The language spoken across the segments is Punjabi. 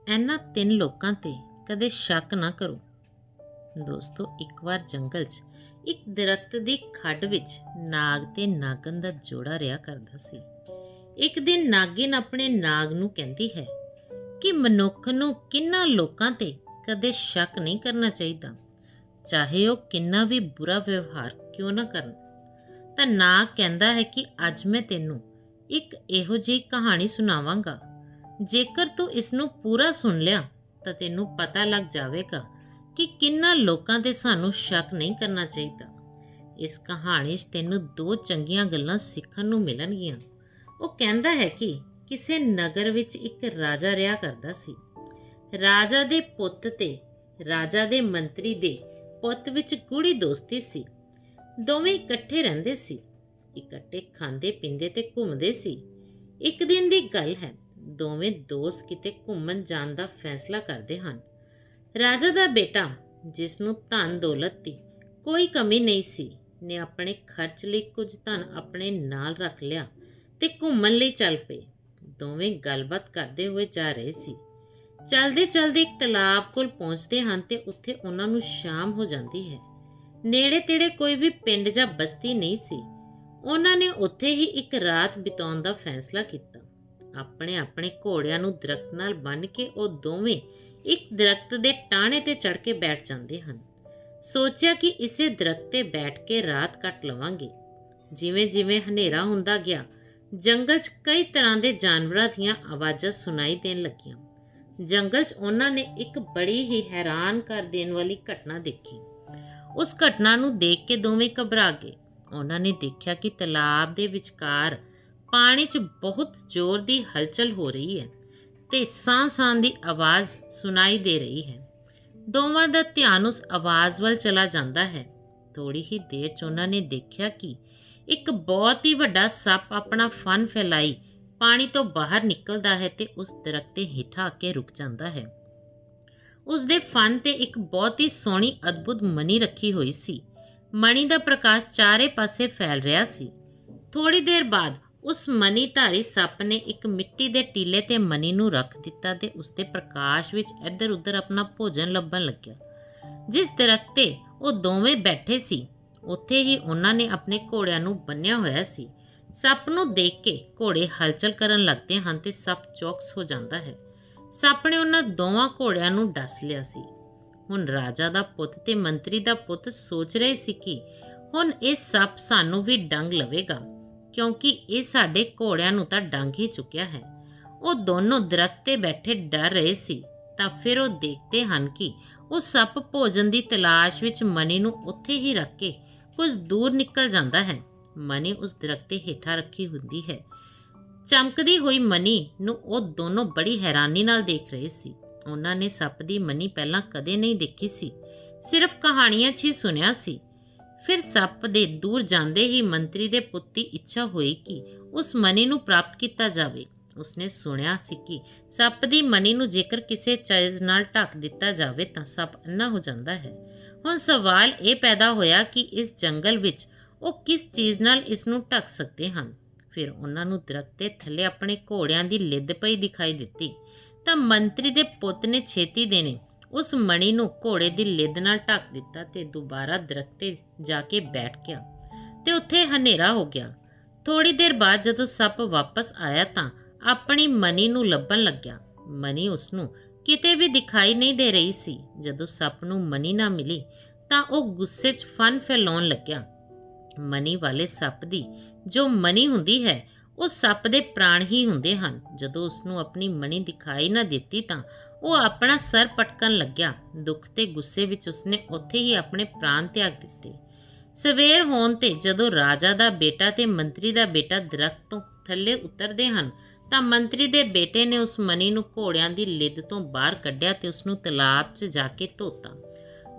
ਇਹਨਾਂ ਤਿੰਨ ਲੋਕਾਂ ਤੇ ਕਦੇ ਸ਼ੱਕ ਨਾ ਕਰੋ। ਦੋਸਤੋ, ਇੱਕ ਵਾਰ ਜੰਗਲ 'ਚ ਇੱਕ ਦਰਖਤ ਦੀ ਖੱਡ ਵਿੱਚ ਨਾਗ ਤੇ ਨਾਗਣ ਦਾ ਜੋੜਾ ਰਿਹਾ ਕਰਦਾ ਸੀ। ਇੱਕ ਦਿਨ ਨਾਗਿਨ ਆਪਣੇ ਨਾਗ ਨੂੰ ਕਹਿੰਦੀ ਹੈ ਕਿ ਮਨੁੱਖ ਨੂੰ ਕਿੰਨਾ ਲੋਕਾਂ ਤੇ ਕਦੇ ਸ਼ੱਕ ਨਹੀਂ ਕਰਨਾ ਚਾਹੀਦਾ, ਚਾਹੇ ਉਹ ਕਿੰਨਾ ਵੀ ਬੁਰਾ ਵਿਵਹਾਰ ਕਿਉਂ ਨਾ ਕਰਨ। ਤਾਂ ਨਾਗ ਕਹਿੰਦਾ ਹੈ ਕਿ ਅੱਜ ਮੈਂ ਤੈਨੂੰ ਇੱਕ ਇਹੋ ਜਿਹੀ ਕਹਾਣੀ ਸੁਣਾਵਾਂਗਾ, ਜੇਕਰ ਤੂੰ ਇਸ ਨੂੰ ਪੂਰਾ ਸੁਣ ਲਿਆ ਤਾਂ ਤੈਨੂੰ ਪਤਾ ਲੱਗ ਜਾਵੇਗਾ ਕਿ ਕਿੰਨਾ ਲੋਕਾਂ ਤੇ ਸਾਨੂੰ ਸ਼ੱਕ ਨਹੀਂ ਕਰਨਾ ਚਾਹੀਦਾ। ਇਸ ਕਹਾਣੀ 'ਚ ਤੈਨੂੰ ਦੋ ਚੰਗੀਆਂ ਗੱਲਾਂ ਸਿੱਖਣ ਨੂੰ ਮਿਲਣਗੀਆਂ। ਉਹ ਕਹਿੰਦਾ ਹੈ ਕਿ ਕਿਸੇ ਨਗਰ ਵਿੱਚ ਇੱਕ ਰਾਜਾ ਰਿਹਾ ਕਰਦਾ ਸੀ। ਰਾਜਾ ਦੇ ਪੁੱਤ ਤੇ ਰਾਜਾ ਦੇ ਮੰਤਰੀ ਦੇ ਪੁੱਤ ਵਿੱਚ ਗੂੜੀ ਦੋਸਤੀ ਸੀ। ਦੋਵੇਂ ਇਕੱਠੇ ਰਹਿੰਦੇ ਸੀ, ਇਕੱਠੇ ਖਾਂਦੇ ਪੀਂਦੇ ਤੇ ਘੁੰਮਦੇ ਸੀ। ਇੱਕ ਦਿਨ ਦੀ ਗੱਲ ਹੈ, ਦੋਵੇਂ ਦੋਸਤ ਕਿਤੇ ਘੁੰਮਣ ਜਾਣ ਦਾ ਫੈਸਲਾ ਕਰਦੇ ਹਨ। ਰਾਜਾ ਦਾ ਬੇਟਾ, ਜਿਸ ਨੂੰ ਧਨ ਦੌਲਤ ਦੀ ਕੋਈ ਕਮੀ ਨਹੀਂ ਸੀ, ਨੇ ਆਪਣੇ ਖਰਚ ਲਈ ਕੁਝ ਧਨ ਆਪਣੇ ਨਾਲ ਰੱਖ ਲਿਆ ਤੇ ਘੁੰਮਣ ਲਈ ਚੱਲ ਪਏ। ਦੋਵੇਂ ਗੱਲਬਾਤ ਕਰਦੇ ਹੋਏ ਜਾ ਰਹੇ ਸੀ। ਚਲਦੇ ਚਲਦੇ ਇੱਕ ਤਲਾਬ ਕੋਲ ਪਹੁੰਚਦੇ ਹਨ ਤੇ ਉੱਥੇ ਉਹਨਾਂ ਨੂੰ ਸ਼ਾਮ ਹੋ ਜਾਂਦੀ ਹੈ। ਨੇੜੇ ਤੇੜੇ ਕੋਈ ਵੀ ਪਿੰਡ ਜਾਂ ਬਸਤੀ ਨਹੀਂ ਸੀ। ਉਹਨਾਂ ਨੇ ਉੱਥੇ ਹੀ ਇੱਕ ਰਾਤ ਬਿਤਾਉਣ ਦਾ ਫੈਸਲਾ ਕੀਤਾ। ਆਪਣੇ ਆਪਣੇ ਘੋੜਿਆਂ ਨੂੰ ਦਰਖਤ ਨਾਲ ਬੰਨ੍ਹ ਕੇ ਉਹ ਦੋਵੇਂ ਇੱਕ ਦਰਖਤ ਦੇ ਟਾਹਣੇ ਤੇ ਚੜ੍ਹ ਕੇ ਬੈਠ ਜਾਂਦੇ ਹਨ। ਸੋਚਿਆ ਕਿ ਇਸੇ ਦਰਖਤ ਤੇ ਬੈਠ ਕੇ ਰਾਤ ਕੱਟ ਲਵਾਂਗੇ। ਜਿਵੇਂ ਜਿਵੇਂ ਹਨੇਰਾ ਹੁੰਦਾ ਗਿਆ, ਜੰਗਲ 'ਚ ਕਈ ਤਰ੍ਹਾਂ ਦੇ ਜਾਨਵਰਾਂ ਦੀਆਂ ਆਵਾਜ਼ਾਂ ਸੁਣਾਈ ਦੇਣ ਲੱਗੀਆਂ। ਜੰਗਲ 'ਚ ਉਹਨਾਂ ਨੇ ਇੱਕ ਬੜੀ ਹੀ ਹੈਰਾਨ ਕਰ ਦੇਣ ਵਾਲੀ ਘਟਨਾ ਦੇਖੀ। ਉਸ ਘਟਨਾ ਨੂੰ ਦੇਖ ਕੇ ਦੋਵੇਂ ਘਬਰਾ ਗਏ। ਉਹਨਾਂ ਨੇ ਦੇਖਿਆ ਕਿ ਤਲਾਬ ਦੇ ਵਿਚਕਾਰ ਪਾਣੀ 'ਚ ਬਹੁਤ ਜ਼ੋਰ ਦੀ ਹਲਚਲ ਹੋ ਰਹੀ ਹੈ ਤੇ ਸਾਂ-ਸਾਂ ਦੀ ਆਵਾਜ਼ ਸੁਣਾਈ ਦੇ ਰਹੀ ਹੈ। ਦੋਵਾਂ ਦਾ ਧਿਆਨ ਉਸ ਆਵਾਜ਼ ਵੱਲ ਚਲਾ ਜਾਂਦਾ ਹੈ। ਥੋੜੀ ਹੀ ਦੇਰ 'ਚ ਉਹਨਾਂ ਨੇ ਦੇਖਿਆ ਕਿ ਇੱਕ ਬਹੁਤ ਹੀ ਵੱਡਾ ਸੱਪ ਆਪਣਾ ਫਣ ਫੈਲਾਈ ਪਾਣੀ ਤੋਂ ਬਾਹਰ ਨਿਕਲਦਾ ਹੈ ਤੇ ਉਸ ਦਰਖਤ ਤੇ ਹੇਠਾਂ ਆ ਕੇ ਰੁਕ ਜਾਂਦਾ ਹੈ। ਉਸ ਦੇ ਫਣ ਤੇ ਇੱਕ ਬਹੁਤ ਹੀ ਸੋਹਣੀ ਅਦਭੁਤ ਮਣੀ ਰੱਖੀ ਹੋਈ ਸੀ। ਮਣੀ ਦਾ ਪ੍ਰਕਾਸ਼ ਚਾਰੇ ਪਾਸੇ ਫੈਲ ਰਿਹਾ ਸੀ। ਥੋੜੀ ਦੇਰ ਬਾਅਦ ਉਸ ਮਣੀਧਾਰੀ ਸੱਪ ਨੇ ਇੱਕ ਮਿੱਟੀ ਦੇ ਟੀਲੇ ਤੇ ਮਣੀ ਨੂੰ ਰੱਖ ਦਿੱਤਾ ਤੇ ਉਸ ਦੇ ਪ੍ਰਕਾਸ਼ ਵਿੱਚ ਇੱਧਰ ਉੱਧਰ ਆਪਣਾ ਭੋਜਨ ਲੱਭਣ ਲੱਗਿਆ। ਜਿਸ ਦਰਖਤ ਤੇ ਉਹ ਦੋਵੇਂ ਬੈਠੇ ਸੀ, ਉੱਥੇ ਹੀ ਉਹਨਾਂ ਨੇ ਆਪਣੇ ਘੋੜਿਆਂ ਨੂੰ ਬੰਨ੍ਹਿਆ ਹੋਇਆ ਸੀ। ਸੱਪ ਨੂੰ ਦੇਖ ਕੇ ਘੋੜੇ ਹਲਚਲ ਕਰਨ ਲੱਗਦੇ ਹਨ ਤੇ ਸੱਪ ਚੌਕਸ ਹੋ ਜਾਂਦਾ ਹੈ। ਸੱਪ ਨੇ ਉਹਨਾਂ ਦੋਵਾਂ ਘੋੜਿਆਂ ਨੂੰ ਡਸ ਲਿਆ ਸੀ। ਹੁਣ ਰਾਜਾ ਦਾ ਪੁੱਤ ਤੇ ਮੰਤਰੀ ਦਾ ਪੁੱਤ ਸੋਚ ਰਹੇ ਸੀ ਕਿ ਹੁਣ ਇਹ ਸੱਪ ਸਾਨੂੰ ਵੀ ਡੰਗ ਲਵੇਗਾ, ਕਿਉਂਕਿ ਇਹ ਸਾਡੇ ਘੋੜਿਆਂ ਨੂੰ ਤਾਂ ਡੰਗ ਹੀ ਚੁੱਕਿਆ ਹੈ। ਉਹ ਦੋਨੋਂ ਦਰਖਤ ਤੇ ਬੈਠੇ ਡਰ ਰਹੇ ਸੀ। ਤਾਂ ਫਿਰ ਉਹ ਦੇਖਦੇ ਹਨ ਕਿ ਉਹ ਸੱਪ ਭੋਜਨ ਦੀ ਤਲਾਸ਼ ਵਿੱਚ ਮਣੀ ਨੂੰ ਉੱਥੇ ਹੀ ਰੱਖ ਕੇ ਕੁਝ ਦੂਰ ਨਿਕਲ ਜਾਂਦਾ ਹੈ। ਮਣੀ ਉਸ ਦਰਖਤ ਤੇ ਹੇਠਾਂ ਰੱਖੀ ਹੁੰਦੀ ਹੈ। ਚਮਕਦੀ ਹੋਈ ਮਣੀ ਨੂੰ ਉਹ ਦੋਨੋਂ ਬੜੀ ਹੈਰਾਨੀ ਨਾਲ ਦੇਖ ਰਹੇ ਸੀ। ਉਹਨਾਂ ਨੇ ਸੱਪ ਦੀ ਮਣੀ ਪਹਿਲਾਂ ਕਦੇ ਨਹੀਂ ਦੇਖੀ ਸੀ, ਸਿਰਫ ਕਹਾਣੀਆਂ 'ਚ ਹੀ ਸੁਣਿਆ ਸੀ। ਫਿਰ ਸੱਪ ਦੇ ਦੂਰ ਜਾਂਦੇ ਹੀ ਮੰਤਰੀ ਦੇ ਪੁੱਤ ਦੀ ਇੱਛਾ ਹੋਈ ਕਿ ਉਸ ਮਣੀ ਨੂੰ ਪ੍ਰਾਪਤ ਕੀਤਾ ਜਾਵੇ। ਉਸਨੇ ਸੁਣਿਆ ਸੀ ਕਿ ਸੱਪ ਦੀ ਮਣੀ ਨੂੰ ਜੇਕਰ ਕਿਸੇ ਚੀਜ਼ ਨਾਲ ਢੱਕ ਦਿੱਤਾ ਜਾਵੇ ਤਾਂ ਸੱਪ ਅੰਨਾ ਹੋ ਜਾਂਦਾ ਹੈ। ਹੁਣ ਸਵਾਲ ਇਹ ਪੈਦਾ ਹੋਇਆ ਕਿ ਇਸ ਜੰਗਲ ਵਿੱਚ ਉਹ ਕਿਸ ਚੀਜ਼ ਨਾਲ ਇਸ ਨੂੰ ਢੱਕ ਸਕਦੇ ਹਨ। ਫਿਰ ਉਹਨਾਂ ਨੂੰ ਦਰਖਤ ਦੇ ਥੱਲੇ ਆਪਣੇ ਘੋੜਿਆਂ ਦੀ ਲਿੱਦ ਪਈ ਦਿਖਾਈ ਦਿੱਤੀ। ਤਾਂ ਮੰਤਰੀ ਦੇ ਪੁੱਤ ਨੇ ਛੇਤੀ ਦੇਣੇ ਉਸ ਮਣੀ ਨੂੰ ਘੋੜੇ ਦੀ ਲਿੱਦ ਨਾਲ ਢੱਕ ਦਿੱਤਾ ਤੇ ਦੁਬਾਰਾ ਦਰਖਤ ਤੇ ਜਾ ਕੇ ਬੈਠ ਗਿਆ ਤੇ ਉੱਥੇ ਹਨੇਰਾ ਹੋ ਗਿਆ। ਥੋੜੀ ਦੇਰ ਬਾਅਦ ਜਦੋਂ ਸੱਪ ਵਾਪਸ ਆਇਆ ਤਾਂ ਆਪਣੀ ਮਣੀ ਨੂੰ ਲੱਭਣ ਲੱਗਿਆ। ਮਣੀ ਉਸਨੂੰ ਕਿਤੇ ਵੀ ਦਿਖਾਈ ਨਹੀਂ ਦੇ ਰਹੀ ਸੀ। ਜਦੋਂ ਸੱਪ ਨੂੰ ਮਣੀ ਨਾ ਮਿਲੀ ਤਾਂ ਉਹ ਗੁੱਸੇ 'ਚ ਫਣ ਫੈਲਾਉਣ ਲੱਗਿਆ। ਮਣੀ ਵਾਲੇ ਸੱਪ ਦੀ ਜੋ ਮਣੀ ਹੁੰਦੀ ਹੈ, ਉਹ ਸੱਪ ਦੇ ਪ੍ਰਾਣ ਹੀ ਹੁੰਦੇ ਹਨ। ਜਦੋਂ ਉਸਨੂੰ ਆਪਣੀ ਮਣੀ ਦਿਖਾਈ ਨਾ ਦਿੱਤੀ ਤਾਂ ਉਹ ਆਪਣਾ ਸਰ ਪਟਕਣ ਲੱਗਿਆ। ਦੁੱਖ ਤੇ ਗੁੱਸੇ ਵਿੱਚ ਉਸਨੇ ਉੱਥੇ ਹੀ ਆਪਣੇ ਪ੍ਰਾਣ ਤਿਆਗ ਦਿੱਤੇ। ਸਵੇਰ ਹੋਣ ਤੇ ਜਦੋਂ ਰਾਜਾ ਦਾ ਬੇਟਾ ਤੇ ਮੰਤਰੀ ਦਾ ਬੇਟਾ ਦਰਖਤ ਤੋਂ ਥੱਲੇ ਉਤਰਦੇ ਹਨ ਤਾਂ ਮੰਤਰੀ ਦੇ ਬੇਟੇ ਨੇ ਉਸ ਮਣੀ ਨੂੰ ਘੋੜਿਆਂ ਦੀ ਲਿੱਦ ਤੋਂ ਬਾਹਰ ਕੱਢਿਆ ਤੇ ਉਸਨੂੰ ਤਲਾਬ 'ਚ ਜਾ ਕੇ ਧੋਤਾ।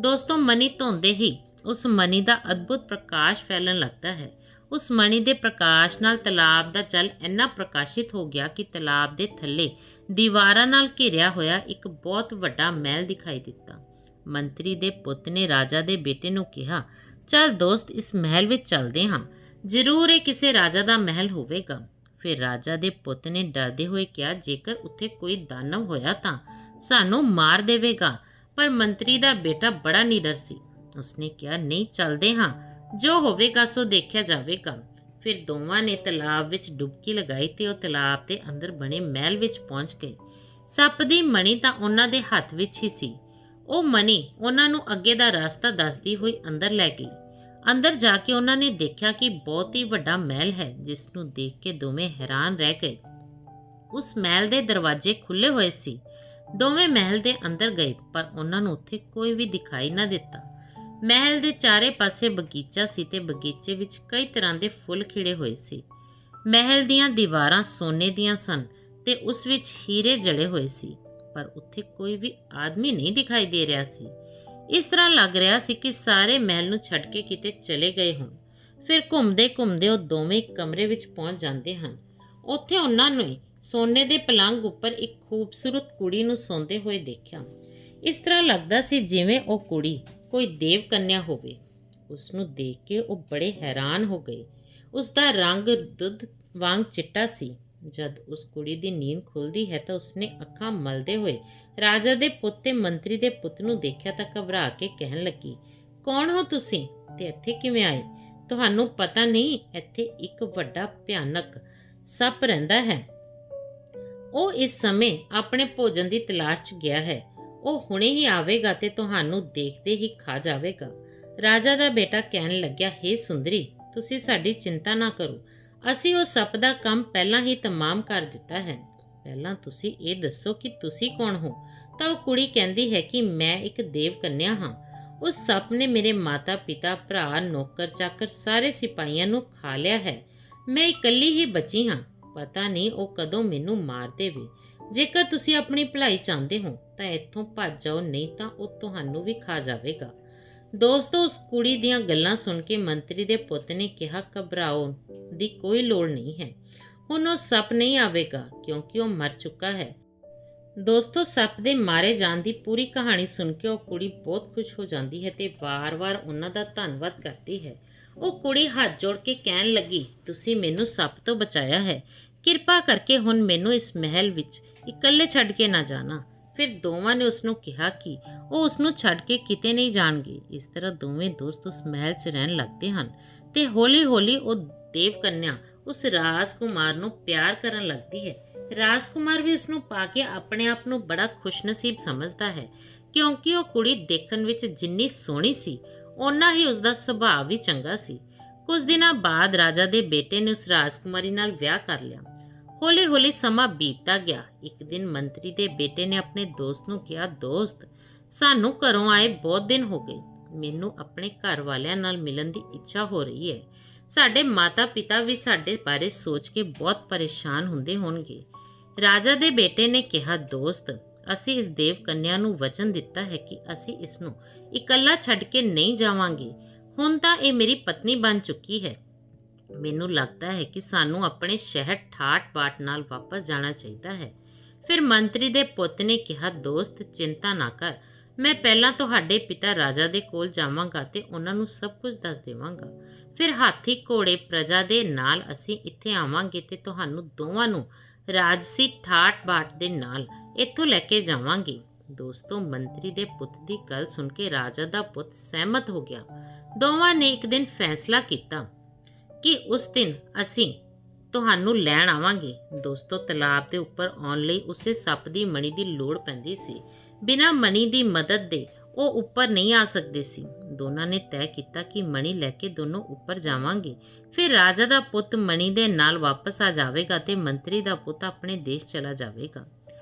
ਦੋਸਤੋ, ਮਣੀ ਧੋਂਦੇ ਹੀ ਉਸ ਮਣੀ ਦਾ ਅਦਭੁਤ ਪ੍ਰਕਾਸ਼ ਫੈਲਣ ਲੱਗਦਾ ਹੈ। ਉਸ ਮਣੀ ਦੇ ਪ੍ਰਕਾਸ਼ ਨਾਲ ਤਲਾਬ ਦਾ ਜਲ ਇੰਨਾ ਪ੍ਰਕਾਸ਼ਿਤ ਹੋ ਗਿਆ ਕਿ ਤਲਾਬ ਦੇ ਥੱਲੇ ਦੀਵਾਰਾਂ ਨਾਲ ਘਿਰਿਆ ਹੋਇਆ ਇੱਕ ਬਹੁਤ ਵੱਡਾ ਮਹਿਲ ਦਿਖਾਈ ਦਿੱਤਾ। ਮੰਤਰੀ ਦੇ ਪੁੱਤ ਨੇ ਰਾਜਾ ਦੇ ਬੇਟੇ ਨੂੰ ਕਿਹਾ, ਚੱਲ ਦੋਸਤ, ਇਸ ਮਹਿਲ ਵਿੱਚ ਚੱਲਦੇ ਹਾਂ, ਜ਼ਰੂਰ ਇਹ ਕਿਸੇ ਰਾਜਾ ਦਾ ਮਹਿਲ ਹੋਵੇਗਾ। ਫਿਰ ਰਾਜਾ ਦੇ ਪੁੱਤ ਨੇ ਡਰਦੇ ਹੋਏ ਕਿਹਾ, ਜੇਕਰ ਉੱਥੇ ਕੋਈ ਦਾਨਵ ਹੋਇਆ ਤਾਂ ਸਾਨੂੰ ਮਾਰ ਦੇਵੇਗਾ। ਪਰ ਮੰਤਰੀ ਦਾ ਬੇਟਾ ਬੜਾ ਨਿਡਰ ਸੀ। ਉਸਨੇ ਕਿਹਾ, ਨਹੀਂ, ਚੱਲਦੇ ਹਾਂ, ਜੋ ਹੋਵੇਗਾ ਸੋ ਦੇਖਿਆ ਜਾਵੇਗਾ। ਫਿਰ ਦੋਵਾਂ ਨੇ ਤਲਾਬ ਵਿੱਚ ਡੁਬਕੀ ਲਗਾਈ ਤੇ ਉਹ ਤਲਾਬ ਦੇ ਅੰਦਰ ਬਣੇ ਮਹਿਲ ਵਿੱਚ ਪਹੁੰਚ ਗਏ। ਸੱਪ ਦੀ ਮਣੀ ਤਾਂ ਉਹਨਾਂ ਦੇ ਹੱਥ ਵਿੱਚ ਹੀ ਸੀ। ਉਹ ਮਣੀ ਉਹਨਾਂ ਨੂੰ ਅੱਗੇ ਦਾ ਰਸਤਾ ਦੱਸਦੀ ਹੋਈ ਅੰਦਰ ਲੈ ਗਈ। ਅੰਦਰ ਜਾ ਕੇ ਉਹਨਾਂ ਨੇ ਦੇਖਿਆ ਕਿ ਬਹੁਤ ਹੀ ਵੱਡਾ ਮਹਿਲ ਹੈ, ਜਿਸ ਨੂੰ ਦੇਖ ਕੇ ਦੋਵੇਂ ਹੈਰਾਨ ਰਹਿ ਗਏ। ਉਸ ਮਹਿਲ ਦੇ ਦਰਵਾਜ਼ੇ ਖੁੱਲੇ ਹੋਏ ਸੀ। ਦੋਵੇਂ ਮਹਿਲ ਦੇ ਅੰਦਰ ਗਏ, ਪਰ ਉਹਨਾਂ ਨੂੰ ਉੱਥੇ ਕੋਈ ਵੀ ਦਿਖਾਈ ਨਾ ਦਿੱਤਾ। ਮਹਿਲ ਦੇ ਚਾਰੇ ਪਾਸੇ ਬਗੀਚਾ ਸੀ ਤੇ ਬਗੀਚੇ ਵਿੱਚ ਕਈ ਤਰ੍ਹਾਂ ਦੇ ਫੁੱਲ ਖਿੜੇ ਹੋਏ ਸੀ। ਮਹਿਲ ਦੀਆਂ ਦੀਵਾਰਾਂ ਸੋਨੇ ਦੀਆਂ ਸਨ ਤੇ ਉਸ ਵਿੱਚ ਹੀਰੇ ਜੜੇ ਹੋਏ ਸੀ, ਪਰ ਉੱਥੇ ਕੋਈ ਵੀ ਆਦਮੀ ਨਹੀਂ ਦਿਖਾਈ ਦੇ ਰਿਹਾ ਸੀ। ਇਸ ਤਰ੍ਹਾਂ ਲੱਗ ਰਿਹਾ ਸੀ ਕਿ ਸਾਰੇ ਮਹਿਲ ਨੂੰ ਛੱਡ ਕੇ ਕਿਤੇ ਚਲੇ ਗਏ ਹੋਣ। ਫਿਰ ਘੁੰਮਦੇ ਘੁੰਮਦੇ ਉਹ ਦੋਵੇਂ ਇੱਕ ਕਮਰੇ ਵਿੱਚ ਪਹੁੰਚ ਜਾਂਦੇ ਹਨ। ਉੱਥੇ ਉਹਨਾਂ ਨੇ ਸੋਨੇ ਦੇ ਪਲੰਘ ਉੱਪਰ ਇੱਕ ਖੂਬਸੂਰਤ ਕੁੜੀ ਨੂੰ ਸੌਂਦੇ ਹੋਏ ਦੇਖਿਆ। ਇਸ ਤਰ੍ਹਾਂ ਲੱਗਦਾ ਸੀ ਜਿਵੇਂ ਉਹ ਕੁੜੀ ਕੋਈ ਦੇਵ ਕੰਨਿਆ ਹੋਵੇ। ਉਸ ਨੂੰ ਦੇਖ ਕੇ ਉਹ ਬੜੇ ਹੈਰਾਨ ਹੋ ਗਏ। ਉਸ ਦਾ ਰੰਗ ਦੁੱਧ ਵਾਂਗ ਚਿੱਟਾ ਸੀ। ਜਦ ਉਸ ਕੁੜੀ ਦੀ ਨੀਂਦ ਖੁੱਲਦੀ ਹੈ ਤਾਂ ਉਸਨੇ ਅੱਖਾਂ ਮਲਦੇ ਹੋਏ ਰਾਜਾ ਦੇ ਪੁੱਤ ਤੇ ਮੰਤਰੀ ਦੇ ਪੁੱਤ ਨੂੰ ਦੇਖਿਆ ਤਾਂ ਘਬਰਾ ਕੇ ਕਹਿਣ ਲੱਗੀ, ਕੌਣ ਹੋ ਤੁਸੀਂ ਤੇ ਇੱਥੇ ਕਿਵੇਂ ਆਏ? ਤੁਹਾਨੂੰ ਪਤਾ ਨਹੀਂ ਇੱਥੇ ਇੱਕ ਵੱਡਾ ਭਿਆਨਕ ਸੱਪ ਰਹਿੰਦਾ ਹੈ। ਉਹ ਇਸ ਸਮੇਂ ਆਪਣੇ ਭੋਜਨ ਦੀ ਤਲਾਸ਼ 'ਚ ਗਿਆ ਹੈ। ਉਹ ਹੁਣੇ ਹੀ ਆਵੇਗਾ ਤੇ ਤੁਹਾਨੂੰ ਦੇਖਦੇ ਹੀ ਖਾ ਜਾਵੇਗਾ। ਰਾਜਾ ਦਾ ਬੇਟਾ ਕਹਿਣ ਲੱਗਿਆ, ਹੇ ਸੁੰਦਰੀ, ਤੁਸੀਂ ਸਾਡੀ ਚਿੰਤਾ ਨਾ ਕਰੋ। ਅਸੀਂ ਉਹ ਸੱਪ ਦਾ ਕੰਮ ਪਹਿਲਾਂ ਹੀ ਤਮਾਮ ਕਰ ਦਿੱਤਾ ਹੈ। ਪਹਿਲਾਂ ਤੁਸੀਂ ਇਹ ਦੱਸੋ ਕਿ ਤੁਸੀਂ ਕੌਣ ਹੋ? ਤਾਂ ਉਹ ਕੁੜੀ ਕਹਿੰਦੀ ਹੈ ਕਿ ਮੈਂ ਇੱਕ ਦੇਵ ਕੰਨਿਆ ਹਾਂ। ਉਸ ਸੱਪ ਨੇ ਮੇਰੇ ਮਾਤਾ ਪਿਤਾ, ਭਰਾ, ਨੌਕਰ ਚਾਕਰ ਸਾਰੇ ਸਿਪਾਹੀਆਂ ਨੂੰ ਖਾ ਲਿਆ ਹੈ। ਮੈਂ ਇਕੱਲੀ ਹੀ ਬਚੀ ਹਾਂ। ਪਤਾ ਨਹੀਂ ਉਹ ਕਦੋਂ ਮੈਨੂੰ ਮਾਰ ਦੇਵੇ। ਜੇਕਰ ਤੁਸੀਂ ਆਪਣੀ ਭਲਾਈ ਚਾਹੁੰਦੇ ਹੋ ਤਾਂ ਇੱਥੋਂ ਭੱਜ ਜਾਓ, ਨਹੀਂ ਤਾਂ ਉਹ ਤੁਹਾਨੂੰ ਵੀ ਖਾ ਜਾਵੇਗਾ। ਦੋਸਤੋ, ਉਸ ਕੁੜੀ ਦੀਆਂ ਗੱਲਾਂ ਸੁਣ ਕੇ ਮੰਤਰੀ ਦੇ ਪੁੱਤ ਨੇ ਕਿਹਾ, ਘਬਰਾਓ ਦੀ ਕੋਈ ਲੋੜ ਨਹੀਂ ਹੈ। ਹੁਣ ਉਹ ਸੱਪ ਨਹੀਂ ਆਵੇਗਾ ਕਿਉਂਕਿ ਉਹ ਮਰ ਚੁੱਕਾ ਹੈ। ਦੋਸਤੋ, ਸੱਪ ਦੇ ਮਾਰੇ ਜਾਣ ਦੀ ਪੂਰੀ ਕਹਾਣੀ ਸੁਣ ਕੇ ਉਹ ਕੁੜੀ ਬਹੁਤ ਖੁਸ਼ ਹੋ ਜਾਂਦੀ ਹੈ ਤੇ ਵਾਰ-ਵਾਰ ਉਹਨਾਂ ਦਾ ਧੰਨਵਾਦ ਕਰਦੀ ਹੈ। ਉਹ ਕੁੜੀ ਹੱਥ ਜੋੜ ਕੇ ਕਹਿਣ ਲੱਗੀ, ਤੁਸੀਂ ਮੈਨੂੰ ਸੱਪ ਤੋਂ ਬਚਾਇਆ ਹੈ। ਕਿਰਪਾ ਕਰਕੇ ਹੁਣ ਮੈਨੂੰ ਇਸ ਮਹਿਲ ਵਿੱਚ ਇਕੱਲੇ ਛੱਡ ਕੇ ਨਾ ਜਾਣਾ। ਫਿਰ ਦੋਵਾਂ ਨੇ ਉਸ ਨੂੰ ਕਿਹਾ ਕਿ ਉਹ ਉਸ ਨੂੰ ਛੱਡ ਕੇ ਕਿਤੇ ਨਹੀਂ ਜਾਣਗੇ। ਇਸ ਤਰ੍ਹਾਂ ਦੋਵੇਂ ਦੋਸਤ ਉਸ ਮਹਿਲ 'ਚ ਰਹਿਣ ਲੱਗਦੇ ਹਨ ਤੇ ਹੌਲੀ-ਹੌਲੀ ਉਹ ਦੇਵ ਕੰਨਿਆ ਉਸ ਰਾਜਕੁਮਾਰ ਨੂੰ ਪਿਆਰ ਕਰਨ ਲੱਗਦੀ ਹੈ। ਰਾਜਕੁਮਾਰ ਵੀ ਉਸ ਨੂੰ ਪਾ ਕੇ ਆਪਣੇ ਆਪ ਨੂੰ ਬੜਾ ਖੁਸ਼ਨਸੀਬ ਸਮਝਦਾ ਹੈ, ਕਿਉਂਕਿ ਉਹ ਕੁੜੀ ਦੇਖਣ ਵਿੱਚ ਜਿੰਨੀ ਸੋਹਣੀ ਸੀ, ਓਨਾ ਹੀ ਉਸ ਦਾ ਸੁਭਾਅ ਵੀ ਚੰਗਾ ਸੀ। ਕੁਝ ਦਿਨਾਂ ਬਾਅਦ ਰਾਜਾ ਦੇ ਬੇਟੇ ਨੇ ਉਸ ਰਾਜਕੁਮਾਰੀ ਨਾਲ ਵਿਆਹ ਕਰ ਲਿਆ। ਹੌਲੀ-ਹੌਲੀ ਸਮਾਂ ਬੀਤਦਾ ਗਿਆ। ਇੱਕ ਦਿਨ ਮੰਤਰੀ ਦੇ ਬੇਟੇ ਨੇ ਆਪਣੇ ਦੋਸਤ ਨੂੰ ਕਿਹਾ, ਦੋਸਤ, ਸਾਨੂੰ ਘਰੋਂ ਆਏ ਬਹੁਤ ਦਿਨ ਹੋ ਗਏ। ਮੈਨੂੰ ਆਪਣੇ ਘਰ ਵਾਲਿਆਂ ਨਾਲ ਮਿਲਣ ਦੀ ਇੱਛਾ ਹੋ ਰਹੀ ਹੈ। ਸਾਡੇ ਮਾਤਾ ਪਿਤਾ ਵੀ ਸਾਡੇ ਬਾਰੇ ਸੋਚ ਕੇ ਬਹੁਤ ਪਰੇਸ਼ਾਨ ਹੁੰਦੇ ਹੋਣਗੇ। ਰਾਜਾ ਦੇ ਬੇਟੇ ਨੇ ਕਿਹਾ, ਦੋਸਤ, ਅਸੀਂ ਇਸ ਦੇਵ ਕੰਨਿਆ ਨੂੰ ਵਚਨ ਦਿੱਤਾ ਹੈ ਕਿ ਅਸੀਂ ਇਸ ਨੂੰ ਇਕੱਲਾ ਛੱਡ ਕੇ ਨਹੀਂ ਜਾਵਾਂਗੇ। ਹੁਣ ਤਾਂ ਇਹ ਮੇਰੀ ਪਤਨੀ ਬਣ ਚੁੱਕੀ ਹੈ। ਮੈਨੂੰ ਲੱਗਦਾ ਹੈ ਕਿ ਸਾਨੂੰ ਆਪਣੇ ਸ਼ਹਿਰ ਠਾਠ-ਬਾਠ ਨਾਲ ਵਾਪਸ ਜਾਣਾ ਚਾਹੀਦਾ ਹੈ। ਫਿਰ ਮੰਤਰੀ ਦੇ ਪੁੱਤ ਨੇ ਕਿਹਾ, ਦੋਸਤ, ਚਿੰਤਾ ਨਾ ਕਰ। ਮੈਂ ਪਹਿਲਾਂ ਤੁਹਾਡੇ ਪਿਤਾ ਰਾਜਾ ਦੇ ਕੋਲ ਜਾਵਾਂਗਾ ਤੇ ਉਹਨਾਂ ਨੂੰ ਸਭ ਕੁਝ ਦੱਸ ਦੇਵਾਂਗਾ। ਫਿਰ ਹਾਥੀ ਘੋੜੇ ਪ੍ਰਜਾ ਦੇ ਨਾਲ ਅਸੀਂ ਇੱਥੇ ਆਵਾਂਗੇ ਤੇ ਤੁਹਾਨੂੰ ਦੋਵਾਂ ਨੂੰ ਰਾਜਸੀ ਠਾਠ-ਬਾਠ ਦੇ ਨਾਲ ਇੱਥੋਂ ਲੈ ਕੇ ਜਾਵਾਂਗੇ। ਦੋਸਤੋ, ਮੰਤਰੀ ਦੇ ਪੁੱਤ ਦੀ ਗੱਲ ਸੁਣ ਕੇ ਰਾਜਾ ਦਾ ਪੁੱਤ ਸਹਿਮਤ ਹੋ ਗਿਆ। ਦੋਵਾਂ ਨੇ ਇੱਕ ਦਿਨ ਫੈਸਲਾ ਕੀਤਾ ਕਿ ਉਸ ਦਿਨ ਅਸੀਂ ਤੁਹਾਨੂੰ ਲੈਣ ਆਵਾਂਗੇ। ਦੋਸਤੋ, ਤਲਾਬ ਦੇ ਉੱਪਰ ਆਉਣ ਲਈ ਉਸੇ ਸੱਪ ਦੀ ਮਣੀ ਦੀ ਲੋੜ ਪੈਂਦੀ ਸੀ। ਬਿਨਾਂ ਮਣੀ ਦੀ ਮਦਦ ਦੇ ਉਹ ਉੱਪਰ ਨਹੀਂ ਆ ਸਕਦੇ ਸੀ। ਦੋਨਾਂ ਨੇ ਤੈਅ ਕੀਤਾ ਕਿ ਮਣੀ ਲੈ ਕੇ ਦੋਨੋਂ ਉੱਪਰ ਜਾਵਾਂਗੇ। ਫਿਰ ਰਾਜਾ ਦਾ ਪੁੱਤ ਮਣੀ ਦੇ ਨਾਲ ਵਾਪਸ ਆ ਜਾਵੇਗਾ ਤੇ ਮੰਤਰੀ ਦਾ ਪੁੱਤ ਆਪਣੇ ਦੇਸ਼ ਚਲਾ ਜਾਵੇਗਾ।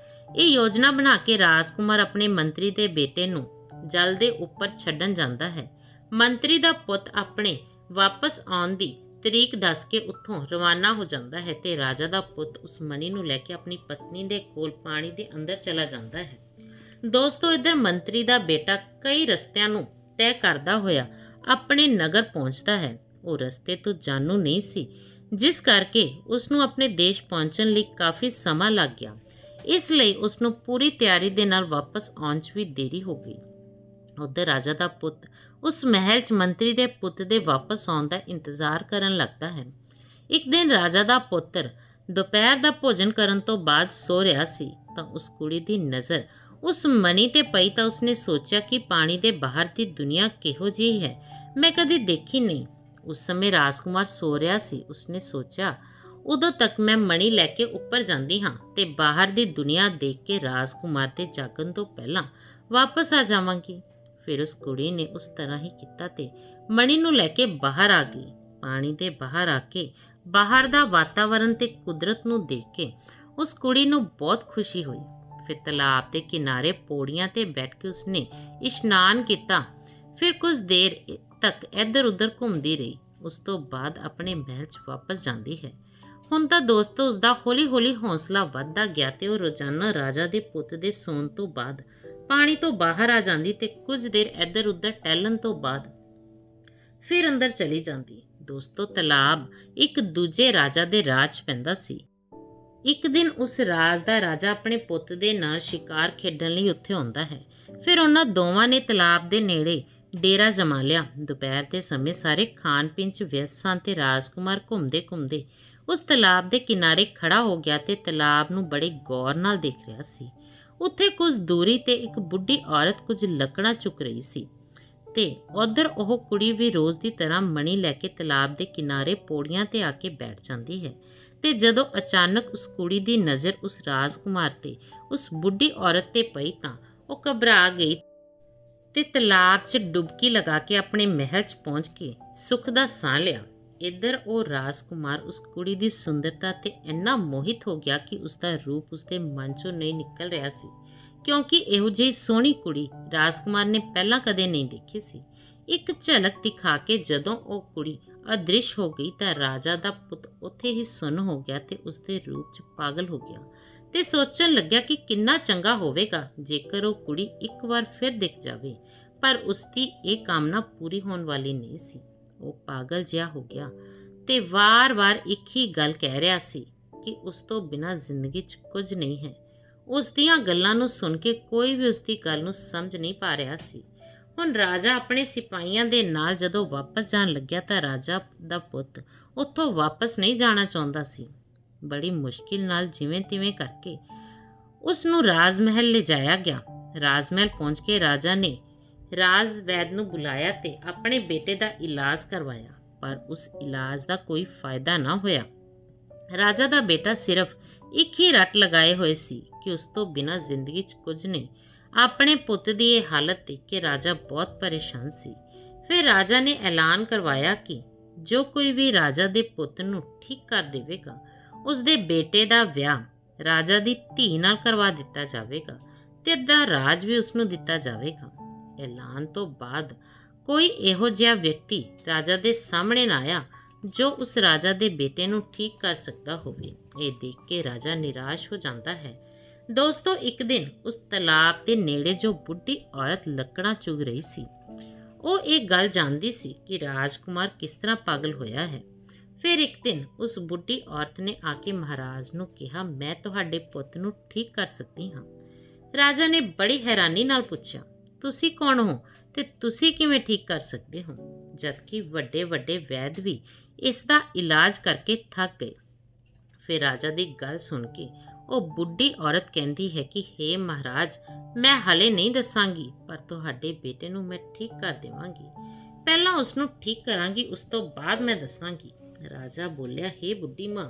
ਇਹ ਯੋਜਨਾ ਬਣਾ ਕੇ ਰਾਜਕੁਮਾਰ ਆਪਣੇ ਮੰਤਰੀ ਦੇ ਬੇਟੇ ਨੂੰ ਜਲ ਦੇ ਉੱਪਰ ਛੱਡਣ ਜਾਂਦਾ ਹੈ। ਮੰਤਰੀ ਦਾ ਪੁੱਤ ਆਪਣੇ ਵਾਪਸ ਆਉਣ ਦੀ ਤਰੀਕ ਦੱਸ ਕੇ ਉੱਥੋਂ ਰਵਾਨਾ ਹੋ ਜਾਂਦਾ ਹੈ ਤੇ ਰਾਜਾ ਦਾ ਪੁੱਤ ਉਸ ਮਣੀ ਨੂੰ ਲੈ ਕੇ ਆਪਣੀ ਪਤਨੀ ਦੇ ਕੋਲ ਪਾਣੀ ਦੇ ਅੰਦਰ ਚਲਾ ਜਾਂਦਾ ਹੈ। ਦੋਸਤੋ, ਇੱਧਰ ਮੰਤਰੀ ਦਾ ਬੇਟਾ ਕਈ ਰਸਤਿਆਂ ਨੂੰ ਤੈਅ ਕਰਦਾ ਹੋਇਆ ਆਪਣੇ ਨਗਰ ਪਹੁੰਚਦਾ ਹੈ। ਉਹ ਰਸਤੇ ਤੋਂ ਜਾਣੂ ਨਹੀਂ ਸੀ, ਜਿਸ ਕਰਕੇ ਉਸ ਨੂੰ ਆਪਣੇ ਦੇਸ਼ ਪਹੁੰਚਣ ਲਈ ਕਾਫੀ ਸਮਾਂ ਲੱਗ ਗਿਆ। ਇਸ ਲਈ ਉਸ ਨੂੰ ਪੂਰੀ ਤਿਆਰੀ ਦੇ ਨਾਲ ਵਾਪਸ ਆਉਣ 'ਚ ਵੀ ਦੇਰੀ ਹੋ ਗਈ। ਉੱਧਰ ਰਾਜਾ ਦਾ ਪੁੱਤ ਉਸ ਮਹਿਲ 'ਚ ਮੰਤਰੀ ਦੇ ਪੁੱਤ ਦੇ ਵਾਪਸ ਆਉਣ ਦਾ ਇੰਤਜ਼ਾਰ ਕਰਨ ਲੱਗਦਾ ਹੈ। ਇੱਕ ਦਿਨ ਰਾਜਾ ਦਾ ਪੁੱਤਰ ਦੁਪਹਿਰ ਦਾ ਭੋਜਨ ਕਰਨ ਤੋਂ ਬਾਅਦ ਸੋ ਰਿਹਾ ਸੀ ਤਾਂ ਉਸ ਕੁੜੀ ਦੀ ਨਜ਼ਰ ਉਸ ਮਣੀ ਤੇ ਪਈ ਤਾਂ ਉਸਨੇ ਸੋਚਿਆ ਕਿ ਪਾਣੀ ਦੇ ਬਾਹਰ ਦੀ ਦੁਨੀਆ ਕਿਹੋ ਜਿਹੀ ਹੈ, ਮੈਂ ਕਦੇ ਦੇਖੀ ਨਹੀਂ। ਉਸ ਸਮੇਂ ਰਾਜਕੁਮਾਰ ਸੋ ਰਿਹਾ ਸੀ। ਉਸਨੇ ਸੋਚਿਆ, ਉਦੋਂ ਤੱਕ ਮੈਂ ਮਣੀ ਲੈ ਕੇ ਉੱਪਰ ਜਾਂਦੀ ਹਾਂ ਤੇ ਬਾਹਰ ਦੀ ਦੁਨੀਆ ਦੇਖ ਕੇ ਰਾਜਕੁਮਾਰ ਦੇ ਜਾਗਣ ਤੋਂ ਪਹਿਲਾਂ ਵਾਪਸ ਆ ਜਾਵਾਂਗੀ। ਫਿਰ ਉਸ ਕੁੜੀ ਨੇ ਉਸ ਤਰ੍ਹਾਂ ਹੀ ਕੀਤਾ ਤੇ ਮਣੀ ਨੂੰ ਲੈ ਕੇ ਬਾਹਰ ਆ ਗਈ। ਪਾਣੀ ਦੇ ਬਾਹਰ ਆ ਕੇ ਬਾਹਰ ਦਾ ਵਾਤਾਵਰਣ ਤੇ ਕੁਦਰਤ ਨੂੰ ਦੇਖ ਕੇ ਉਸ ਕੁੜੀ ਨੂੰ ਬਹੁਤ ਖੁਸ਼ੀ ਹੋਈ। ਫਿਰ ਤਲਾਬ ਦੇ ਕਿਨਾਰੇ ਪੌੜੀਆਂ ਤੇ ਬੈਠ ਕੇ ਉਸਨੇ ਇਸ਼ਨਾਨ ਕੀਤਾ। ਫਿਰ ਕੁਝ ਦੇਰ ਤੱਕ ਇੱਧਰ ਉੱਧਰ ਘੁੰਮਦੀ ਰਹੀ। ਉਸ ਤੋਂ ਬਾਅਦ ਆਪਣੇ ਮਹਿਲ 'ਚ ਵਾਪਸ ਜਾਂਦੀ ਹੈ। ਹੁਣ ਤਾਂ ਦੋਸਤੋ ਉਸਦਾ ਹੌਲੀ-ਹੌਲੀ ਹੌਸਲਾ ਵੱਧਦਾ ਗਿਆ ਤੇ ਉਹ ਰੋਜ਼ਾਨਾ ਰਾਜਾ ਦੇ ਪੁੱਤ ਦੇ ਸੌਣ ਤੋਂ ਬਾਅਦ ਪਾਣੀ ਤੋਂ ਬਾਹਰ ਆ ਜਾਂਦੀ ਤੇ ਕੁਝ ਦੇਰ ਇੱਧਰ ਉੱਧਰ ਟਹਿਲਣ ਤੋਂ ਬਾਅਦ ਫਿਰ ਅੰਦਰ ਚਲੀ ਜਾਂਦੀ। ਦੋਸਤੋ ਤਲਾਬ ਇੱਕ ਦੂਜੇ ਰਾਜਾ ਦੇ ਰਾਜ ਪੈਂਦਾ ਸੀ। ਇੱਕ ਦਿਨ ਉਸ ਰਾਜ ਦਾ ਰਾਜਾ ਆਪਣੇ ਪੁੱਤ ਦੇ ਨਾਲ ਸ਼ਿਕਾਰ ਖੇਡਣ ਲਈ ਉੱਥੇ ਆਉਂਦਾ ਹੈ। ਫਿਰ ਉਹਨਾਂ ਦੋਵਾਂ ਨੇ ਤਲਾਬ ਦੇ ਨੇੜੇ ਡੇਰਾ ਜਮਾ ਲਿਆ। ਦੁਪਹਿਰ ਦੇ ਸਮੇਂ ਸਾਰੇ ਖਾਣ ਪੀਣ 'ਚ ਵਿਅਸਤ ਸਨ ਤੇ ਰਾਜਕੁਮਾਰ ਘੁੰਮਦੇ ਘੁੰਮਦੇ ਉਸ ਤਲਾਬ ਦੇ ਕਿਨਾਰੇ ਖੜਾ ਹੋ ਗਿਆ ਤੇ ਤਲਾਬ ਨੂੰ ਬੜੇ ਗੌਰ ਨਾਲ ਦੇਖ ਰਿਹਾ ਸੀ। ਉੱਥੇ ਕੁਝ ਦੂਰੀ ਤੇ ਇੱਕ ਬੁੱਢੀ ਔਰਤ ਕੁਝ ਲੱਕੜਾਂ ਚੁੱਕ ਰਹੀ ਸੀ ਤੇ ਉਧਰ ਉਹ ਕੁੜੀ ਵੀ ਰੋਜ਼ ਦੀ ਤਰ੍ਹਾਂ ਮਣੀ ਲੈ ਕੇ ਤਲਾਬ ਦੇ ਕਿਨਾਰੇ ਪੌੜੀਆਂ ਤੇ ਆ ਕੇ ਬੈਠ ਜਾਂਦੀ ਹੈ। ਤੇ ਜਦੋਂ ਅਚਾਨਕ ਉਸ ਕੁੜੀ ਦੀ ਨਜ਼ਰ ਉਸ ਰਾਜਕੁਮਾਰ ਤੇ ਉਸ ਬੁੱਢੀ ਔਰਤ ਤੇ ਪਈ ਤਾਂ ਉਹ ਘਬਰਾ ਗਈ ਤੇ ਤਲਾਬ 'ਚ ਡੁਬਕੀ ਲਗਾ ਕੇ ਆਪਣੇ ਮਹਿਲ 'ਚ ਪਹੁੰਚ ਕੇ ਸੁੱਖ ਦਾ ਸਾਹ ਲਿਆ। ਇੱਧਰ ਉਹ ਰਾਜਕੁਮਾਰ ਉਸ ਕੁੜੀ ਦੀ ਸੁੰਦਰਤਾ ਤੇ ਇੰਨਾ ਮੋਹਿਤ ਹੋ ਗਿਆ ਕਿ ਉਸਦਾ ਰੂਪ ਉਸਦੇ ਮਨ 'ਚੋਂ ਨਹੀਂ ਨਿਕਲ ਰਿਹਾ ਸੀ, ਕਿਉਂਕਿ ਇਹੋ ਜਿਹੀ ਸੋਹਣੀ ਕੁੜੀ ਰਾਜਕੁਮਾਰ ਨੇ ਪਹਿਲਾਂ ਕਦੇ ਨਹੀਂ ਦੇਖੀ ਸੀ। ਇੱਕ ਝਲਕ ਦਿਖਾ ਕੇ ਜਦੋਂ ਉਹ ਕੁੜੀ ਅਦ੍ਰਿਸ਼ ਹੋ ਗਈ ਤਾਂ ਰਾਜਾ ਦਾ ਪੁੱਤ ਉੱਥੇ ਹੀ ਸੁੰਨ ਹੋ ਗਿਆ ਤੇ ਉਸਦੇ ਰੂਪ 'ਚ ਪਾਗਲ ਹੋ ਗਿਆ ਤੇ ਸੋਚਣ ਲੱਗਿਆ ਕਿ ਕਿੰਨਾ ਚੰਗਾ ਹੋਵੇਗਾ ਜੇਕਰ ਉਹ ਕੁੜੀ ਇੱਕ ਵਾਰ ਫਿਰ ਦਿਖ ਜਾਵੇ। ਪਰ ਉਸਦੀ ਇਹ ਕਾਮਨਾ ਪੂਰੀ ਹੋਣ ਵਾਲੀ ਨਹੀਂ ਸੀ। ਉਹ ਪਾਗਲ ਜਿਹਾ ਹੋ ਗਿਆ ਤੇ ਵਾਰ-ਵਾਰ ਇੱਕ ਹੀ ਗੱਲ ਕਹਿ ਰਿਹਾ ਸੀ ਕਿ ਉਸ ਤੋਂ ਬਿਨਾਂ ਜ਼ਿੰਦਗੀ 'ਚ ਕੁਝ ਨਹੀਂ ਹੈ। ਉਸ ਦੀਆਂ ਗੱਲਾਂ ਨੂੰ ਸੁਣ ਕੇ ਕੋਈ ਵੀ ਉਸਦੀ ਗੱਲ ਨੂੰ ਸਮਝ ਨਹੀਂ ਪਾ ਰਿਹਾ ਸੀ। ਹੁਣ ਰਾਜਾ ਆਪਣੇ ਸਿਪਾਹੀਆਂ ਦੇ ਨਾਲ ਜਦੋਂ ਵਾਪਸ ਜਾਣ ਲੱਗਿਆ ਤਾਂ ਰਾਜਾ ਦਾ ਪੁੱਤ ਉੱਥੋਂ ਵਾਪਸ ਨਹੀਂ ਜਾਣਾ ਚਾਹੁੰਦਾ ਸੀ। ਬੜੀ ਮੁਸ਼ਕਿਲ ਨਾਲ ਜਿਵੇਂ ਤਿਵੇਂ ਕਰਕੇ ਉਸ ਨੂੰ ਰਾਜ ਮਹਿਲ ਲਿਜਾਇਆ ਗਿਆ। ਰਾਜ ਮਹਿਲ ਪਹੁੰਚ ਕੇ ਰਾਜਾ ਨੇ ਰਾਜ ਵੈਦ ਨੂੰ ਬੁਲਾਇਆ ਤੇ ਆਪਣੇ ਬੇਟੇ ਦਾ ਇਲਾਜ ਕਰਵਾਇਆ, ਪਰ ਉਸ ਇਲਾਜ ਦਾ ਕੋਈ ਫਾਇਦਾ ਨਾ ਹੋਇਆ। ਰਾਜਾ ਦਾ ਬੇਟਾ ਸਿਰਫ ਇੱਕ ਹੀ ਰੱਟ ਲਗਾਏ ਹੋਏ ਸੀ ਕਿ ਉਸ ਤੋਂ ਬਿਨਾਂ ਜ਼ਿੰਦਗੀ 'ਚ ਕੁਝ ਨਹੀਂ। ਆਪਣੇ ਪੁੱਤ ਦੀ ਇਹ ਹਾਲਤ ਦੇਖ ਕੇ ਰਾਜਾ ਬਹੁਤ ਪਰੇਸ਼ਾਨ ਸੀ। ਫਿਰ ਰਾਜਾ ਨੇ ਐਲਾਨ ਕਰਵਾਇਆ ਕਿ ਜੋ ਕੋਈ ਵੀ ਰਾਜਾ ਦੇ ਪੁੱਤ ਨੂੰ ਠੀਕ ਕਰ ਦੇਵੇਗਾ ਉਸ ਦੇ ਬੇਟੇ ਦਾ ਵਿਆਹ ਰਾਜਾ ਦੀ ਧੀ ਨਾਲ ਕਰਵਾ ਦਿੱਤਾ ਜਾਵੇਗਾ ਤੇ ਅੱਧਾ ਰਾਜ ਵੀ ਉਸ ਨੂੰ ਦਿੱਤਾ ਜਾਵੇਗਾ। ਐਲਾਨ ਤੋਂ ਬਾਅਦ ਕੋਈ ਇਹੋ ਜਿਹਾ ਵਿਅਕਤੀ ਰਾਜਾ ਦੇ ਸਾਹਮਣੇ ਨਾ ਆਇਆ ਜੋ ਉਸ ਰਾਜਾ ਦੇ ਬੇਟੇ ਨੂੰ ਠੀਕ ਕਰ ਸਕਦਾ ਹੋਵੇ। ਇਹ ਦੇਖ ਕੇ ਰਾਜਾ ਨਿਰਾਸ਼ ਹੋ ਜਾਂਦਾ ਹੈ। ਦੋਸਤੋ ਇੱਕ ਦਿਨ ਉਸ ਤਲਾਬ ਦੇ ਨੇੜੇ ਜੋ ਬੁੱਢੀ ਔਰਤ ਲੱਕੜਾਂ ਚੁਗ ਰਹੀ ਸੀ, ਉਹ ਇਹ ਗੱਲ ਜਾਣਦੀ ਸੀ ਕਿ ਰਾਜਕੁਮਾਰ ਕਿਸ ਤਰ੍ਹਾਂ ਪਾਗਲ ਹੋਇਆ ਹੈ। ਫਿਰ ਇੱਕ ਦਿਨ ਉਸ ਬੁੱਢੀ ਔਰਤ ਨੇ ਆ ਕੇ ਮਹਾਰਾਜ ਨੂੰ ਕਿਹਾ, ਮੈਂ ਤੁਹਾਡੇ ਪੁੱਤ ਨੂੰ ਠੀਕ ਕਰ ਸਕਦੀ ਹਾਂ। ਰਾਜਾ ਨੇ ਬੜੀ ਹੈਰਾਨੀ ਨਾਲ ਪੁੱਛਿਆ, ਤੁਸੀਂ ਕੌਣ ਹੋ ਤੇ ਤੁਸੀਂ ਕਿਵੇਂ ਠੀਕ ਕਰ ਸਕਦੇ ਹੋ, ਜਦਕਿ ਵੱਡੇ ਵੱਡੇ ਵੈਦ ਵੀ ਇਸ ਦਾ ਇਲਾਜ ਕਰਕੇ ਥੱਕ ਗਏ। ਫਿਰ ਰਾਜਾ ਦੀ ਗੱਲ ਸੁਣ ਕੇ ਉਹ ਬੁੱਢੀ ਔਰਤ ਕਹਿੰਦੀ ਹੈ ਕਿ ਹੇ ਮਹਾਰਾਜ, ਮੈਂ ਹਲੇ ਨਹੀਂ ਦੱਸਾਂਗੀ, ਪਰ ਤੁਹਾਡੇ ਬੇਟੇ ਨੂੰ ਮੈਂ ਠੀਕ ਕਰ ਦੇਵਾਂਗੀ। ਪਹਿਲਾਂ ਉਸ ਨੂੰ ਠੀਕ ਕਰਾਂਗੀ, ਉਸ ਤੋਂ ਬਾਅਦ ਮੈਂ ਦੱਸਾਂਗੀ। ਰਾਜਾ ਬੋਲਿਆ, ਹੇ ਬੁੱਢੀ ਮਾਂ,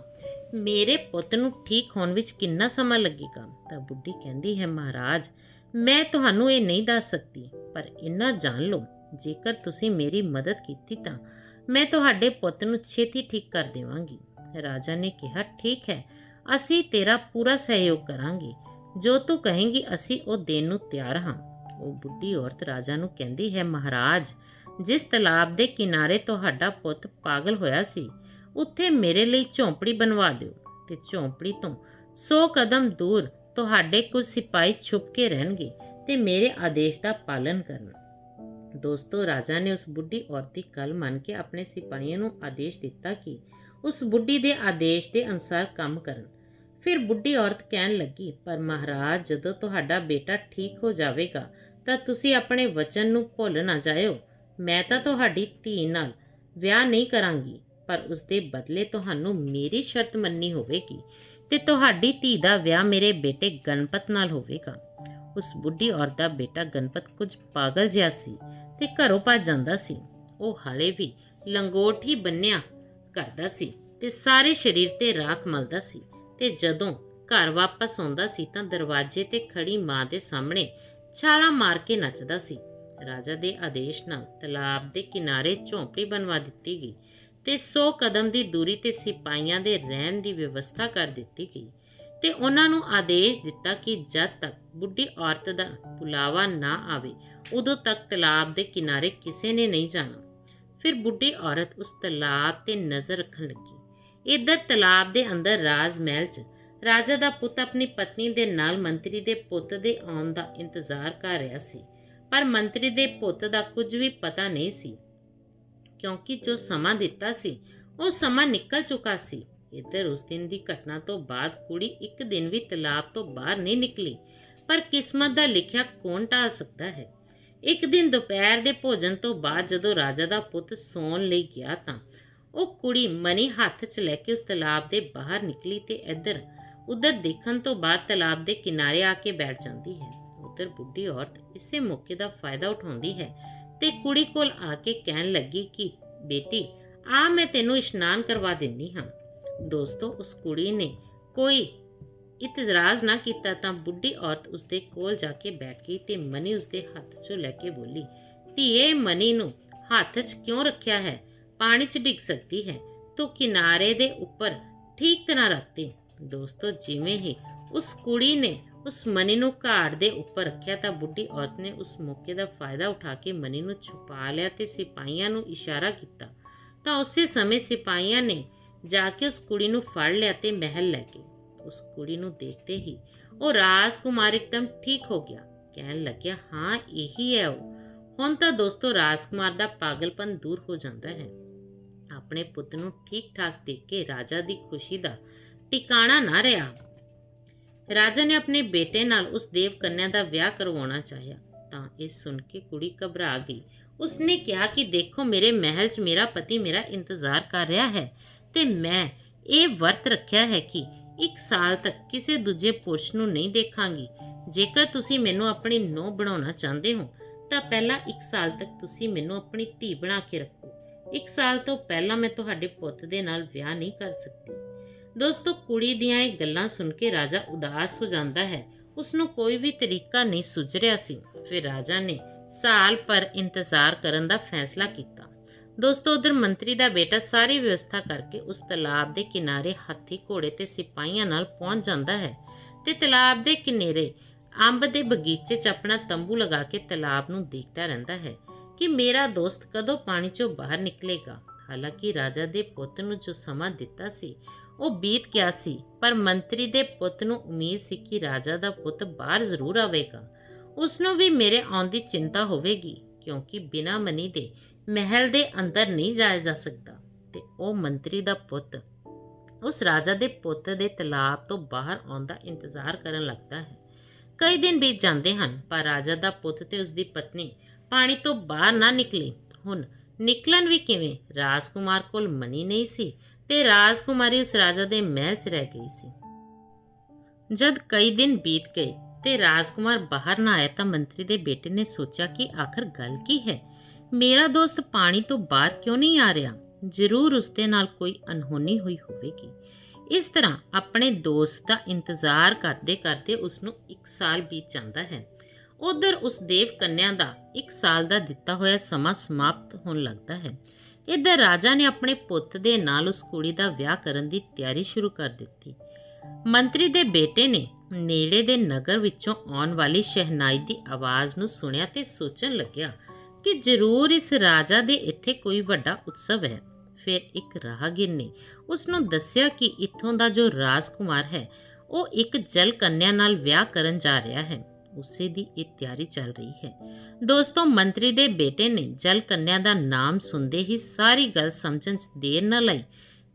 ਮੇਰੇ ਪੁੱਤ ਨੂੰ ਠੀਕ ਹੋਣ ਵਿੱਚ ਕਿੰਨਾ ਸਮਾਂ ਲੱਗੇਗਾ? ਤਾਂ ਬੁੱਢੀ ਕਹਿੰਦੀ ਹੈ, ਮਹਾਰਾਜ, ਮੈਂ ਤੁਹਾਨੂੰ ਇਹ ਨਹੀਂ ਦੱਸ ਸਕਦੀ, ਪਰ ਇੰਨਾ ਜਾਣ ਲਓ, ਜੇਕਰ ਤੁਸੀਂ ਮੇਰੀ ਮਦਦ ਕੀਤੀ ਤਾਂ ਮੈਂ ਤੁਹਾਡੇ ਪੁੱਤ ਨੂੰ ਛੇਤੀ ਠੀਕ ਕਰ ਦੇਵਾਂਗੀ। ਰਾਜਾ ਨੇ ਕਿਹਾ, ਠੀਕ ਹੈ, ਅਸੀਂ ਤੇਰਾ ਪੂਰਾ ਸਹਿਯੋਗ ਕਰਾਂਗੇ, ਜੋ ਤੂੰ ਕਹੇਂਗੀ ਅਸੀਂ ਉਹ ਦੇਣ ਨੂੰ ਤਿਆਰ ਹਾਂ। ਉਹ ਬੁੱਢੀ ਔਰਤ ਰਾਜਾ ਨੂੰ ਕਹਿੰਦੀ ਹੈ, ਮਹਾਰਾਜ, ਜਿਸ ਤਲਾਬ ਦੇ ਕਿਨਾਰੇ ਤੁਹਾਡਾ ਪੁੱਤ ਪਾਗਲ ਹੋਇਆ ਸੀ, ਉੱਥੇ ਮੇਰੇ ਲਈ ਝੌਂਪੜੀ ਬਣਵਾ ਦਿਓ ਤੇ ਝੌਂਪੜੀ ਤੋਂ 100 ਕਦਮ ਦੂਰ ਤੁਹਾਡੇ ਕੁਝ ਸਿਪਾਹੀ ਛੁਪ ਕੇ ਰਹਿਣਗੇ ਤੇ ਮੇਰੇ ਆਦੇਸ਼ ਦਾ ਪਾਲਨ ਕਰਨ। ਦੋਸਤੋ ਰਾਜਾ ਨੇ ਉਸ ਬੁੱਢੀ ਔਰਤ ਦੀ ਗੱਲ ਮੰਨ ਕੇ ਆਪਣੇ ਸਿਪਾਹੀਆਂ ਨੂੰ ਆਦੇਸ਼ ਦਿੱਤਾ ਕਿ ਉਸ ਬੁੱਢੀ ਦੇ ਆਦੇਸ਼ ਦੇ ਅਨੁਸਾਰ ਕੰਮ ਕਰਨ। ਫਿਰ ਬੁੱਢੀ ਔਰਤ ਕਹਿਣ ਲੱਗੀ, ਪਰ ਮਹਾਰਾਜ, ਜਦੋਂ ਤੁਹਾਡਾ ਬੇਟਾ ਠੀਕ ਹੋ ਜਾਵੇਗਾ ਤਾਂ ਤੁਸੀਂ ਆਪਣੇ ਵਚਨ ਨੂੰ ਭੁੱਲ ਨਾ ਜਾਇਓ। ਮੈਂ ਤਾਂ ਤੁਹਾਡੀ ਧੀ ਨਾਲ ਵਿਆਹ ਨਹੀਂ ਕਰਾਂਗੀ, ਪਰ ਉਸ ਦੇ ਬਦਲੇ ਤੁਹਾਨੂੰ ਮੇਰੀ ਸ਼ਰਤ ਮੰਨਣੀ ਹੋਵੇਗੀ ਤੇ ਤੁਹਾਡੀ ਧੀ ਦਾ ਵਿਆਹ ਮੇਰੇ ਬੇਟੇ ਗਣਪਤ ਨਾਲ ਹੋਵੇਗਾ। ਉਸ ਬੁੱਢੀ ਔਰਤ ਦਾ ਬੇਟਾ ਗਣਪਤ ਕੁਝ ਪਾਗਲ ਜਿਹਾ ਸੀ ਤੇ ਘਰੋਂ ਭੱਜ ਜਾਂਦਾ ਸੀ। ਉਹ ਹਾਲੇ ਵੀ ਲੰਗੋਟ ਹੀ ਬੰਨਿਆ ਕਰਦਾ ਸੀ ਤੇ ਸਾਰੇ ਸਰੀਰ ਤੇ ਰਾਖ ਮਲਦਾ ਸੀ ਤੇ ਜਦੋਂ ਘਰ ਵਾਪਸ ਆਉਂਦਾ ਸੀ ਤਾਂ ਦਰਵਾਜ਼ੇ ਤੇ ਖੜੀ ਮਾਂ ਦੇ ਸਾਹਮਣੇ ਛਾਲਾਂ ਮਾਰ ਕੇ ਨੱਚਦਾ ਸੀ। ਰਾਜਾ ਦੇ ਆਦੇਸ਼ ਨਾਲ ਤਲਾਬ ਦੇ ਕਿਨਾਰੇ ਝੌਂਪੜੀ ਬਣਵਾ ਦਿੱਤੀ ਗਈ ਤੇ 100 ਕਦਮ ਦੀ ਦੂਰੀ ਤੇ ਸਿਪਾਹੀਆਂ ਦੇ ਰਹਿਣ ਦੀ ਵਿਵਸਥਾ ਕਰ ਦਿੱਤੀ ਗਈ ਤੇ ਉਹਨਾਂ ਨੂੰ ਆਦੇਸ਼ ਦਿੱਤਾ ਕਿ ਜਦ ਤੱਕ ਬੁੱਢੀ ਔਰਤ ਦਾ ਬੁਲਾਵਾ ਨਾ ਆਵੇ ਉਦੋਂ ਤੱਕ ਤਲਾਬ ਦੇ ਕਿਨਾਰੇ ਕਿਸੇ ਨੇ ਨਹੀਂ ਜਾਣਾ। ਫਿਰ ਬੁੱਢੀ ਔਰਤ ਉਸ ਤਲਾਬ ਤੇ ਨਜ਼ਰ ਰੱਖਣ ਲੱਗੀ। ਇੱਧਰ ਤਲਾਬ ਦੇ ਅੰਦਰ ਰਾਜ ਮਹਿਲ 'ਚ ਰਾਜਾ ਦਾ ਪੁੱਤ ਆਪਣੀ ਪਤਨੀ ਦੇ ਨਾਲ ਮੰਤਰੀ ਦੇ ਪੁੱਤ ਦੇ ਆਉਣ ਦਾ ਇੰਤਜ਼ਾਰ ਕਰ ਰਿਹਾ ਸੀ, ਪਰ ਮੰਤਰੀ ਦੇ ਪੁੱਤ ਦਾ ਕੁਝ ਵੀ ਪਤਾ ਨਹੀਂ ਸੀ ਕਿਉਂਕਿ ਜੋ ਸਮਾਂ ਦਿੱਤਾ ਸੀ ਉਹ ਸਮਾਂ ਨਿਕਲ ਚੁੱਕਾ ਸੀ। ਇੱਧਰ ਉਸ ਦਿਨ ਦੀ ਘਟਨਾ ਤੋਂ ਬਾਅਦ ਕੁੜੀ ਇੱਕ ਦਿਨ ਵੀ ਤਲਾਬ ਤੋਂ ਬਾਹਰ ਨਹੀਂ ਨਿਕਲੀ, ਪਰ ਕਿਸਮਤ ਦਾ ਲਿਖਿਆ ਕੌਣ ਟਾਲ ਸਕਦਾ ਹੈ। ਇੱਕ ਦਿਨ ਦੁਪਹਿਰ ਦੇ ਭੋਜਨ ਤੋਂ ਬਾਅਦ ਜਦੋਂ ਰਾਜਾ ਦਾ ਪੁੱਤ ਸੌਣ ਲਈ ਗਿਆ ਤਾਂ ਉਹ ਕੁੜੀ ਮਨੀ ਹੱਥ 'ਚ ਲੈ ਕੇ ਉਸ ਤਲਾਬ ਦੇ ਬਾਹਰ ਨਿਕਲੀ ਤੇ ਇੱਧਰ ਉੱਧਰ ਦੇਖਣ ਤੋਂ ਬਾਅਦ ਤਲਾਬ ਦੇ ਕਿਨਾਰੇ ਆ ਕੇ ਬੈਠ ਜਾਂਦੀ ਹੈ। ਉੱਧਰ ਬੁੱਢੀ ਔਰਤ ਇਸੇ ਮੌਕੇ ਦਾ ਫਾਇਦਾ ਉਠਾਉਂਦੀ ਹੈ ਤੇ ਕੁੜੀ ਕੋਲ ਆ ਕੇ ਕਹਿਣ ਲੱਗੀ ਕਿ ਬੇਟੀ ਆ ਮੈਂ ਤੈਨੂੰ ਇਸ਼ਨਾਨ ਕਰਵਾ ਦਿੰਦੀ ਹਾਂ। ਦੋਸਤੋ, ਉਸ ਕੁੜੀ ਨੇ ਕੋਈ ਇਤਰਾਜ਼ ਨਾ ਕੀਤਾ ਤਾਂ ਬੁੱਢੀ ਔਰਤ ਉਸਦੇ ਕੋਲ ਜਾ ਕੇ ਬੈਠ ਗਈ ਤੇ ਮਨੀ ਉਸਦੇ ਹੱਥ 'ਚੋਂ ਲੈ ਕੇ ਬੋਲੀ, ਧੀਏ ਮਨੀ ਨੂੰ ਹੱਥ 'ਚ ਕਿਉਂ ਰੱਖਿਆ ਹੈ? ਪਾਣੀ 'ਚ ਡਿੱਗ ਸਕਦੀ ਹੈ, ਤੂੰ ਕਿਨਾਰੇ ਦੇ ਉੱਪਰ ਠੀਕ ਤਰ੍ਹਾਂ ਰੱਖ ਦੇ। ਦੋਸਤੋ, ਜਿਵੇਂ ਹੀ ਉਸ ਕੁੜੀ ਨੇ ਉਸ ਮਨੀ ਨੂੰ ਘਾਟ ਦੇ ਉੱਪਰ ਰੱਖਿਆ ਤਾਂ ਬੁੱਢੀ ਔਰਤ ਨੇ ਉਸ ਮੌਕੇ ਦਾ ਫਾਇਦਾ ਉਠਾ ਕੇ ਮਨੀ ਨੂੰ ਛੁਪਾ ਲਿਆ ਤੇ ਸਿਪਾਹੀਆਂ ਨੂੰ ਇਸ਼ਾਰਾ ਕੀਤਾ ਤਾਂ ਉਸੇ ਸਮੇਂ ਸਿਪਾਹੀਆਂ ਨੇ ਜਾ ਕੇ ਉਸ ਕੁੜੀ ਨੂੰ ਫੜ ਲਿਆ ਤੇ ਮਹਿਲ ਲੈ ਗਏ। ਉਸ ਕੁੜੀ ਨੂੰ ਦੇਖਦੇ ਹੀ ਉਹ ਰਾਜਕੁਮਾਰ ਇੱਕਦਮ ਠੀਕ ਹੋ ਗਿਆ, ਕਹਿਣ ਲੱਗਿਆ, ਹਾਂ ਇਹੀ ਹੈ ਉਹ। ਹੁਣ ਤਾਂ ਦੋਸਤੋ ਰਾਜਕੁਮਾਰ ਦਾ ਪਾਗਲਪਨ ਦੂਰ ਹੋ ਜਾਂਦਾ ਹੈ। ਆਪਣੇ ਪੁੱਤ ਨੂੰ ਠੀਕ ਠਾਕ ਦੇਖ ਕੇ ਰਾਜਾ ਦੀ ਖੁਸ਼ੀ ਦਾ ਟਿਕਾਣਾ ਨਾ ਰਿਹਾ। ਰਾਜਾ ਨੇ ਆਪਣੇ ਬੇਟੇ ਨਾਲ ਉਸ ਦੇਵ ਕੰਨਿਆ ਦਾ ਵਿਆਹ ਕਰਵਾਉਣਾ ਚਾਹਿਆ ਤਾਂ ਇਹ ਸੁਣ ਕੇ ਕੁੜੀ ਘਬਰਾ ਗਈ। ਉਸਨੇ ਕਿਹਾ ਕਿ ਦੇਖੋ, ਮੇਰੇ ਮਹਿਲ 'ਚ ਮੇਰਾ ਪਤੀ ਮੇਰਾ ਇੰਤਜ਼ਾਰ ਕਰ ਰਿਹਾ ਹੈ ਤੇ ਮੈਂ ਇਹ ਵਰਤ ਰੱਖਿਆ ਹੈ ਕਿ 1 ਸਾਲ ਤੱਕ ਕਿਸੇ ਦੂਜੇ ਪੁਰਸ਼ ਨੂੰ ਨਹੀਂ ਦੇਖਾਂਗੀ। ਜੇਕਰ ਤੁਸੀਂ ਮੈਨੂੰ ਆਪਣੀ ਨੂੰਹ ਬਣਾਉਣਾ ਚਾਹੁੰਦੇ ਹੋ ਤਾਂ ਪਹਿਲਾਂ 1 ਸਾਲ ਤੱਕ ਤੁਸੀਂ ਮੈਨੂੰ ਆਪਣੀ ਧੀ ਬਣਾ ਕੇ ਰੱਖੋ। 1 ਸਾਲ ਤੋਂ ਪਹਿਲਾਂ ਮੈਂ ਤੁਹਾਡੇ ਪੁੱਤ ਦੇ ਨਾਲ ਵਿਆਹ ਨਹੀਂ ਕਰ ਸਕਦੀ। ਦੋਸਤੋ, ਕੁੜੀ ਦੀਆਂ ਇਹ ਗੱਲਾਂ ਸੁਣ ਕੇ ਰਾਜਾ ਉਦਾਸ ਹੋ ਜਾਂਦਾ ਹੈ। ਉਸ ਨੂੰ ਕੋਈ ਵੀ ਤਰੀਕਾ ਨਹੀਂ ਸੁੱਝ ਰਿਹਾ ਸੀ। ਫਿਰ ਰਾਜਾ ਨੇ ਸਾਲ ਪਰ ਇੰਤਜ਼ਾਰ ਕਰਨ ਦਾ ਫੈਸਲਾ ਕੀਤਾ। ਦੋਸਤੋ, ਉਧਰ ਮੰਤਰੀ ਦਾ ਬੇਟਾ ਸਾਰੀ ਵਿਵਸਥਾ ਕਰਕੇ ਉਸ ਤਲਾਬ ਦੇ ਕਿਨਾਰੇ ਹਾਥੀ ਘੋੜੇ ਤੇ ਸਿਪਾਹੀਆਂ ਨਾਲ ਪਹੁੰਚ ਜਾਂਦਾ ਹੈ ਤੇ ਤਲਾਬ ਦੇ ਕਿਨਾਰੇ ਅੰਬ ਦੇ ਬਗੀਚੇ 'ਚ ਆਪਣਾ ਤੰਬੂ ਲਗਾ ਕੇ ਤਲਾਬ ਨੂੰ ਦੇਖਦਾ ਰਹਿੰਦਾ ਹੈ ਕਿ ਮੇਰਾ ਦੋਸਤ ਕਦੋਂ ਪਾਣੀ 'ਚੋਂ ਬਾਹਰ ਨਿਕਲੇਗਾ। ਹਾਲਾਂਕਿ ਰਾਜਾ ਦੇ ਪੁੱਤ ਨੂੰ ਜੋ ਸਮਾਂ ਦਿੱਤਾ ਸੀ ਉਹ ਬੀਤ ਗਿਆ ਸੀ, ਪਰ ਮੰਤਰੀ ਦੇ ਪੁੱਤ ਨੂੰ ਉਮੀਦ ਸੀ ਕਿ ਰਾਜਾ ਦਾ ਪੁੱਤ ਬਾਹਰ ਜ਼ਰੂਰ ਆਵੇਗਾ। ਉਸ ਨੂੰ ਵੀ ਮੇਰੇ ਆਉਣ ਦੀ ਚਿੰਤਾ ਹੋਵੇਗੀ ਕਿਉਂਕਿ ਬਿਨਾਂ ਮਨੀ ਦੇ ਮਹਿਲ ਦੇ ਅੰਦਰ ਨਹੀਂ ਜਾਇਆ ਜਾ ਸਕਦਾ ਤੇ ਉਹ ਮੰਤਰੀ ਦਾ ਪੁੱਤ ਉਸ ਰਾਜਾ ਦੇ ਪੁੱਤ ਦੇ ਤਲਾਬ ਤੋਂ ਬਾਹਰ ਆਉਣ ਦਾ ਇੰਤਜ਼ਾਰ ਕਰਨ ਲੱਗਦਾ ਹੈ। ਕਈ ਦਿਨ ਬੀਤ ਜਾਂਦੇ ਹਨ ਪਰ ਰਾਜਾ ਦਾ ਪੁੱਤ ਤੇ ਉਸ ਦੀ ਪਤਨੀ ਪਾਣੀ ਤੋਂ ਬਾਹਰ ਨਾ ਨਿਕਲੇ। ਹੁਣ ਨਿਕਲਣ ਵੀ ਕਿਵੇਂ? ਰਾਜਕੁਮਾਰ ਕੋਲ ਮਨੀ ਨਹੀਂ ਸੀ ਤੇ ਰਾਜਕੁਮਾਰੀ ਉਸ ਰਾਜਾ ਦੇ ਮਹਿਲ 'ਚ ਰਹਿ ਗਈ ਸੀ। ਜਦ ਕਈ ਦਿਨ ਬੀਤ ਗਏ ਤੇ ਰਾਜਕੁਮਾਰ ਬਾਹਰ ਨਾ ਆਇਆ ਤਾਂ ਮੰਤਰੀ ਦੇ ਬੇਟੇ ਨੇ ਸੋਚਿਆ ਕਿ ਆਖਰ ਗੱਲ ਕੀ ਹੈ? ਮੇਰਾ ਦੋਸਤ ਪਾਣੀ ਤੋਂ ਬਾਹਰ ਕਿਉਂ ਨਹੀਂ ਆ ਰਿਹਾ? ਜ਼ਰੂਰ ਉਸਦੇ ਨਾਲ ਕੋਈ ਅਨਹੋਨੀ ਹੋਈ ਹੋਵੇਗੀ। ਇਸ ਤਰ੍ਹਾਂ ਆਪਣੇ ਦੋਸਤ ਦਾ ਇੰਤਜ਼ਾਰ ਕਰਦੇ ਕਰਦੇ ਉਸ ਨੂੰ 1 ਸਾਲ ਬੀਤ ਜਾਂਦਾ ਹੈ। ਉਧਰ ਉਸ ਦੇਵ ਕੰਨਿਆ ਦਾ 1 ਸਾਲ ਦਾ ਦਿੱਤਾ ਹੋਇਆ ਸਮਾਂ ਸਮਾਪਤ ਹੋਣ ਲੱਗਦਾ ਹੈ। ਇੱਧਰ ਰਾਜਾ ਨੇ ਆਪਣੇ ਪੁੱਤ ਦੇ ਨਾਲ ਉਸ ਕੁੜੀ ਦਾ ਵਿਆਹ ਕਰਨ ਦੀ ਤਿਆਰੀ ਸ਼ੁਰੂ ਕਰ ਦਿੱਤੀ। ਮੰਤਰੀ ਦੇ ਬੇਟੇ ਨੇ ਨੇੜੇ ਦੇ ਨਗਰ ਵਿੱਚੋਂ ਆਉਣ ਵਾਲੀ ਸ਼ਹਿਨਾਈ ਦੀ ਆਵਾਜ਼ ਨੂੰ ਸੁਣਿਆ ਤੇ ਸੋਚਣ ਲੱਗਿਆ ਕਿ ਜ਼ਰੂਰ ਇਸ ਰਾਜਾ ਦੇ ਇੱਥੇ ਕੋਈ ਵੱਡਾ ਉਤਸਵ ਹੈ। ਫਿਰ ਇੱਕ ਰਾਹਗੀਰ ਨੇ ਉਸ ਨੂੰ ਦੱਸਿਆ ਕਿ ਇੱਥੋਂ ਦਾ ਜੋ ਰਾਜਕੁਮਾਰ ਹੈ ਉਹ ਇੱਕ ਜਲ ਕੰਨਿਆ ਨਾਲ ਵਿਆਹ ਕਰਨ ਜਾ ਰਿਹਾ ਹੈ। ਉਸੇ ਦੀ ਇਹ ਤਿਆਰੀ ਚੱਲ ਰਹੀ ਹੈ। ਦੋਸਤੋ, ਮੰਤਰੀ ਦੇ ਬੇਟੇ ਨੇ ਜਲ ਕੰਨਿਆ ਦਾ ਨਾਮ ਸੁਣਦੇ ਹੀ ਸਾਰੀ ਗੱਲ ਸਮਝਣ 'ਚ ਦੇਰ ਨਾ ਲਾਈ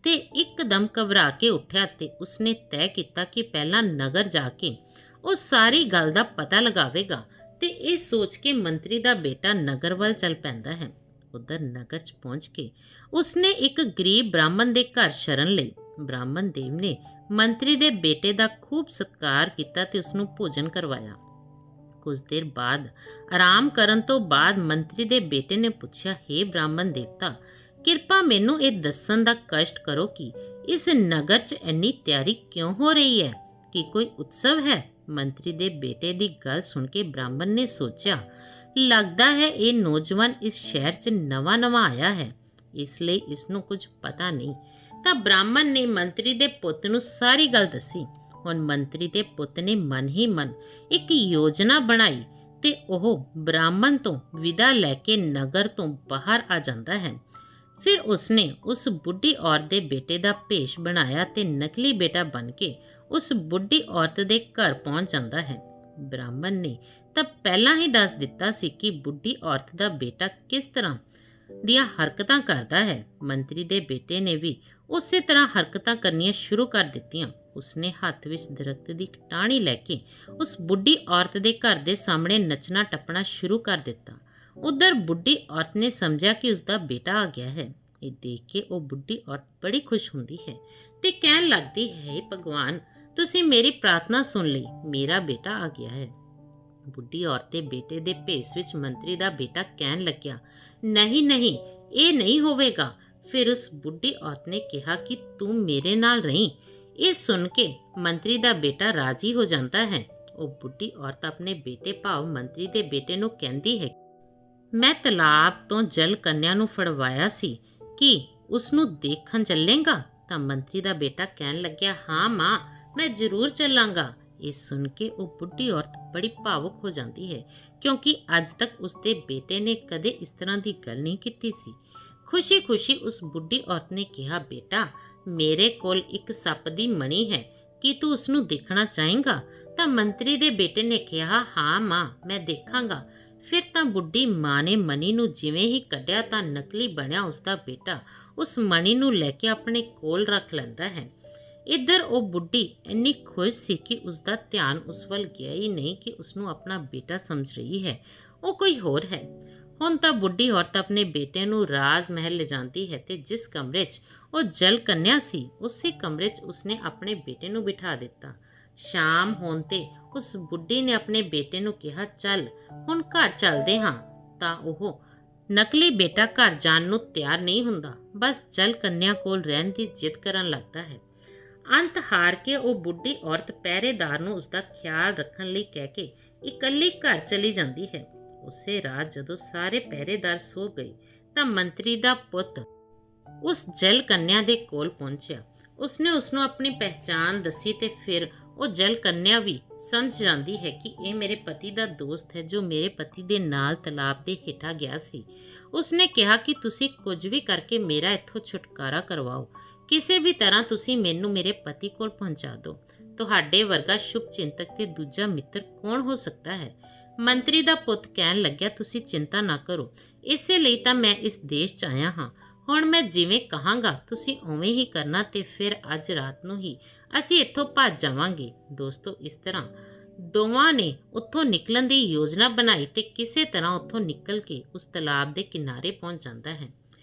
ਤੇ ਇੱਕਦਮ ਘਬਰਾ ਕੇ ਉੱਠਿਆ ਤੇ ਉਸਨੇ ਤੈਅ ਕੀਤਾ ਕਿ ਪਹਿਲਾਂ ਨਗਰ ਜਾ ਕੇ ਉਹ ਸਾਰੀ ਗੱਲ ਦਾ ਪਤਾ ਲਗਾਵੇਗਾ ਤੇ ਇਹ ਸੋਚ ਕੇ ਮੰਤਰੀ ਦਾ ਬੇਟਾ ਨਗਰ ਵੱਲ ਚੱਲ ਪੈਂਦਾ ਹੈ। ਉਧਰ ਨਗਰ 'ਚ ਪਹੁੰਚ ਕੇ ਉਸਨੇ ਇੱਕ ਗਰੀਬ ਬ੍ਰਾਹਮਣ ਦੇ ਘਰ ਸ਼ਰਨ ਲਈ। ਬ੍ਰਾਹਮਣ ਦੇਵ ਨੇ ਮੰਤਰੀ ਦੇ ਬੇਟੇ ਦਾ ਖੂਬ ਸਤਿਕਾਰ ਕੀਤਾ ਤੇ ਉਸਨੂੰ ਭੋਜਨ ਕਰਵਾਇਆ। ਕੁਝ ਦੇਰ ਬਾਅਦ ਆਰਾਮ ਕਰਨ ਤੋਂ ਬਾਅਦ ਮੰਤਰੀ ਦੇ ਬੇਟੇ ਨੇ ਪੁੱਛਿਆ, ਹੇ ਬ੍ਰਾਹਮਣ ਦੇਵਤਾ, ਕਿਰਪਾ ਮੈਨੂੰ ਇਹ ਦੱਸਣ ਦਾ ਕਸ਼ਟ ਕਰੋ ਕਿ ਇਸ ਨਗਰ 'ਚ ਇੰਨੀ ਤਿਆਰੀ ਕਿਉਂ ਹੋ ਰਹੀ ਹੈ? ਕੀ ਕੋਈ ਉਤਸਵ ਹੈ? ਮੰਤਰੀ ਦੇ ਬੇਟੇ ਦੀ ਗੱਲ ਸੁਣ ਕੇ ਬ੍ਰਾਹਮਣ ਨੇ ਸੋਚਿਆ, ਲੱਗਦਾ ਹੈ ਇਹ ਨੌਜਵਾਨ ਇਸ ਸ਼ਹਿਰ 'ਚ ਨਵਾਂ ਆਇਆ ਹੈ, ਇਸ ਲਈ ਇਸ ਨੂੰ ਕੁਝ ਪਤਾ ਨਹੀਂ। ਤਾਂ ਬ੍ਰਾਹਮਣ ਨੇ ਮੰਤਰੀ ਦੇ ਪੁੱਤ ਨੂੰ ਸਾਰੀ ਗੱਲ ਦੱਸੀ। ਹੁਣ ਮੰਤਰੀ ਦੇ ਪੁੱਤ ਨੇ ਮਨ ਹੀ ਮਨ ਇੱਕ ਯੋਜਨਾ ਬਣਾਈ ਤੇ ਉਹ ਬ੍ਰਾਹਮਣ ਤੋਂ ਵਿਦਾ ਲੈ ਕੇ ਨਗਰ ਤੋਂ ਬਾਹਰ ਆ ਜਾਂਦਾ ਹੈ। ਫਿਰ ਉਸਨੇ ਉਸ ਬੁੱਢੀ ਔਰਤ ਦੇ ਬੇਟੇ ਦਾ ਭੇਸ਼ ਬਣਾਇਆ ਤੇ ਨਕਲੀ ਬੇਟਾ ਬਣ ਕੇ ਉਸ ਬੁੱਢੀ ਔਰਤ ਦੇ ਘਰ ਪਹੁੰਚ ਜਾਂਦਾ ਹੈ। ਬ੍ਰਾਹਮਣ ਨੇ ਤਾਂ ਪਹਿਲਾਂ ਹੀ ਦੱਸ ਦਿੱਤਾ ਸੀ ਕਿ ਬੁੱਢੀ ਔਰਤ ਦਾ ਬੇਟਾ ਕਿਸ ਤਰ੍ਹਾਂ ਦੀਆਂ ਹਰਕਤਾਂ ਕਰਦਾ ਹੈ। ਮੰਤਰੀ ਦੇ ਬੇਟੇ ਨੇ ਵੀ ਉਸੇ ਤਰ੍ਹਾਂ ਹਰਕਤਾਂ ਕਰਨੀਆਂ ਸ਼ੁਰੂ ਕਰ ਦਿੱਤੀਆਂ। ਉਸਨੇ ਹੱਥ ਵਿੱਚ ਦਰਖਤ ਦੀ ਇੱਕ ਟਾਹਣੀ ਲੈ ਕੇ ਉਸ ਬੁੱਢੀ ਔਰਤ ਦੇ ਘਰ ਦੇ ਸਾਹਮਣੇ ਨੱਚਣਾ ਟੱਪਣਾ ਸ਼ੁਰੂ ਕਰ ਦਿੱਤਾ। ਉਧਰ ਬੁੱਢੀ ਔਰਤ ਨੇ ਸਮਝਿਆ ਕਿ ਉਸਦਾ ਬੇਟਾ ਆ ਗਿਆ ਹੈ। ਇਹ ਦੇਖ ਕੇ ਉਹ ਬੁੱਢੀ ਔਰਤ ਬੜੀ ਖੁਸ਼ ਹੁੰਦੀ ਹੈ ਤੇ ਕਹਿਣ ਲੱਗਦੀ ਹੈ, ਭਗਵਾਨ, ਤੁਸੀਂ ਮੇਰੀ ਪ੍ਰਾਰਥਨਾ ਸੁਣ ਲਈ, ਮੇਰਾ ਬੇਟਾ ਆ ਗਿਆ ਹੈ। ਬੁੱਢੀ ਔਰਤ ਦੇ ਬੇਟੇ ਦੇ ਭੇਸ ਵਿੱਚ ਮੰਤਰੀ ਦਾ ਬੇਟਾ ਕਹਿਣ ਲੱਗਿਆ, ਨਹੀਂ ਨਹੀਂ, ਇਹ ਨਹੀਂ ਹੋਵੇਗਾ। ਫਿਰ ਉਸ ਬੁੱਢੀ ਔਰਤ ਨੇ ਕਿਹਾ ਕਿ ਤੂੰ ਮੇਰੇ ਨਾਲ ਰਹੀਂ। ਇਹ ਸੁਣ ਕੇ ਮੰਤਰੀ ਦਾ ਬੇਟਾ ਰਾਜ਼ੀ ਹੋ ਜਾਂਦਾ ਹੈ। ਉਹ ਬੁੱਢੀ ਔਰਤ ਆਪਣੇ ਬੇਟੇ ਭਾਵ ਮੰਤਰੀ ਦੇ ਬੇਟੇ ਨੂੰ ਕਹਿੰਦੀ ਹੈ, ਮੈਂ ਤਲਾਬ ਤੋਂ ਜਲ ਕੰਨਿਆ ਨੂੰ ਫੜਵਾਇਆ ਸੀ, ਕਿ ਉਸ ਨੂੰ ਦੇਖਣ ਚੱਲੇਗਾ? ਤਾਂ ਮੰਤਰੀ ਦਾ ਬੇਟਾ ਕਹਿਣ ਲੱਗਿਆ, ਹਾਂ ਮਾਂ, ਮੈਂ ਜ਼ਰੂਰ ਚੱਲਾਂਗਾ। ਇਹ ਸੁਣ ਕੇ ਉਹ ਬੁੱਢੀ ਔਰਤ ਬੜੀ ਭਾਵੁਕ ਹੋ ਜਾਂਦੀ ਹੈ, ਕਿਉਂਕਿ ਅੱਜ ਤੱਕ ਉਸਦੇ ਬੇਟੇ ਨੇ ਕਦੇ ਇਸ ਤਰ੍ਹਾਂ ਦੀ ਗੱਲ ਨਹੀਂ ਕੀਤੀ ਸੀ। ਖੁਸ਼ੀ-ਖੁਸ਼ੀ ਉਸ ਬੁੱਢੀ ਔਰਤ ਨੇ ਕਿਹਾ, ਬੇਟਾ, ਮੇਰੇ ਕੋਲ ਇੱਕ ਸੱਪ ਦੀ ਮਣੀ ਹੈ, ਕੀ ਤੂੰ ਉਸ ਨੂੰ ਦੇਖਣਾ ਚਾਹੇਂਗਾ? ਤਾਂ ਮੰਤਰੀ ਦੇ ਬੇਟੇ ਨੇ ਕਿਹਾ, ਹਾਂ ਮਾਂ, ਮੈਂ ਦੇਖਾਂਗਾ। ਫਿਰ ਤਾਂ ਬੁੱਢੀ ਮਾਂ ਨੇ ਮਣੀ ਨੂੰ ਜਿਵੇਂ ਹੀ ਕੱਢਿਆ ਤਾਂ ਨਕਲੀ ਬਣਿਆ ਉਸਦਾ ਬੇਟਾ ਉਸ ਮਣੀ ਨੂੰ ਲੈ ਕੇ ਆਪਣੇ ਕੋਲ ਰੱਖ ਲੈਂਦਾ ਹੈ। ਇੱਧਰ ਉਹ ਬੁੱਢੀ ਇੰਨੀ ਖੁਸ਼ ਸੀ ਕਿ ਉਸਦਾ ਧਿਆਨ ਉਸ ਵੱਲ ਗਿਆ ਹੀ ਨਹੀਂ ਕਿ ਉਸਨੂੰ ਆਪਣਾ ਬੇਟਾ ਸਮਝ ਰਹੀ ਹੈ, ਉਹ ਕੋਈ ਹੋਰ ਹੈ। ਹੁਣ ਤਾਂ ਬੁੱਢੀ ਔਰਤ ਆਪਣੇ ਬੇਟੇ ਨੂੰ ਰਾਜ ਮਹਿਲ ਲਿਜਾਂਦੀ ਹੈ ਤੇ ਜਿਸ ਕਮਰੇ 'ਚ ਉਹ ਜਲ ਕੰਨਿਆ ਸੀ, ਉਸੇ ਕਮਰੇ 'ਚ ਉਸਨੇ ਆਪਣੇ ਬੇਟੇ ਨੂੰ ਬਿਠਾ ਦਿੱਤਾ। ਸ਼ਾਮ ਹੋਣ ਤੇ ਉਸ ਬੁੱਢੀ ਨੇ ਆਪਣੇ ਬੇਟੇ ਨੂੰ ਕਿਹਾ, ਚੱਲ ਹੁਣ ਘਰ ਚੱਲਦੇ ਹਾਂ। ਤਾਂ ਉਹ ਨਕਲੀ ਬੇਟਾ ਘਰ ਜਾਣ ਨੂੰ ਤਿਆਰ ਨਹੀਂ ਹੁੰਦਾ, ਬਸ ਜਲ ਕੰਨਿਆ ਕੋਲ ਰਹਿਣ ਦੀ ਜਿੱਦ ਕਰਨ ਲੱਗਦਾ ਹੈ। ਅੰਤ ਹਾਰ ਕੇ ਉਹ ਬੁੱਢੀ ਔਰਤ ਪਹਿਰੇਦਾਰ ਨੂੰ ਉਸਦਾ ਖਿਆਲ ਰੱਖਣ ਲਈ ਕਹਿ ਕੇ ਇਕੱਲੀ ਘਰ ਚਲੀ ਜਾਂਦੀ ਹੈ। ਉਸੇ ਰਾਤ ਜਦੋਂ ਸਾਰੇ ਪਹਿਰੇਦਾਰ ਸੋ ਗਏ ਤਾਂ ਮੰਤਰੀ ਦਾ ਪੁੱਤ ਉਸ ਜਲ ਕੰਨਿਆ ਦੇ ਕੋਲ ਪਹੁੰਚਿਆ। ਉਸਨੇ ਉਸਨੂੰ ਆਪਣੀ ਪਹਿਚਾਣ ਦੱਸੀ ਤੇ ਫਿਰ ਉਹ ਜਲ ਕੰਨਿਆ ਵੀ ਸਮਝ ਜਾਂਦੀ ਹੈ ਕਿ ਇਹ ਮੇਰੇ ਪਤੀ ਦਾ ਦੋਸਤ ਹੈ ਜੋ ਮੇਰੇ ਪਤੀ ਦੇ ਨਾਲ ਤਲਾਬ ਦੇ ਹੇਠਾਂ ਗਿਆ ਸੀ। ਉਸਨੇ ਕਿਹਾ ਕਿ ਤੁਸੀਂ ਕੁਝ ਵੀ ਕਰਕੇ ਮੇਰਾ ਇੱਥੋਂ ਛੁਟਕਾਰਾ ਕਰਵਾਓ, ਕਿਸੇ ਵੀ ਤਰ੍ਹਾਂ ਤੁਸੀਂ ਮੈਨੂੰ ਮੇਰੇ ਪਤੀ ਕੋਲ ਪਹੁੰਚਾ ਦਿਓ। ਤੁਹਾਡੇ ਵਰਗਾ ਸ਼ੁਭ ਚਿੰਤਕ ਤੇ ਦੂਜਾ ਮਿੱਤਰ ਕੌਣ ਹੋ ਸਕਦਾ ਹੈ? ਮੰਤਰੀ ਦਾ ਪੁੱਤ ਕਹਿਣ ਲੱਗਿਆ, ਤੁਸੀਂ ਚਿੰਤਾ ਨਾ ਕਰੋ, ਇਸੇ ਲਈ ਤਾਂ ਮੈਂ ਇਸ ਦੇਸ਼ 'ਚ ਆਇਆ ਹਾਂ। ਹੁਣ ਮੈਂ ਜਿਵੇਂ ਕਹਾਂਗਾ ਤੁਸੀਂ ਉਵੇਂ ਹੀ ਕਰਨਾ ਤੇ ਫਿਰ ਅੱਜ ਰਾਤ ਨੂੰ ਹੀ ਅਸੀਂ ਇੱਥੋਂ ਭੱਜ ਜਾਵਾਂਗੇ। ਦੋਸਤੋ, ਇਸ ਤਰ੍ਹਾਂ ਦੋਵਾਂ ਨੇ ਉੱਥੋਂ ਨਿਕਲਣ ਦੀ ਯੋਜਨਾ ਬਣਾਈ ਤੇ ਕਿਸੇ ਤਰ੍ਹਾਂ ਉੱਥੋਂ ਨਿਕਲ ਕੇ ਉਸ ਤਲਾਬ ਦੇ ਕਿਨਾਰੇ ਪਹੁੰਚ ਜਾਂਦਾ ਹੈ।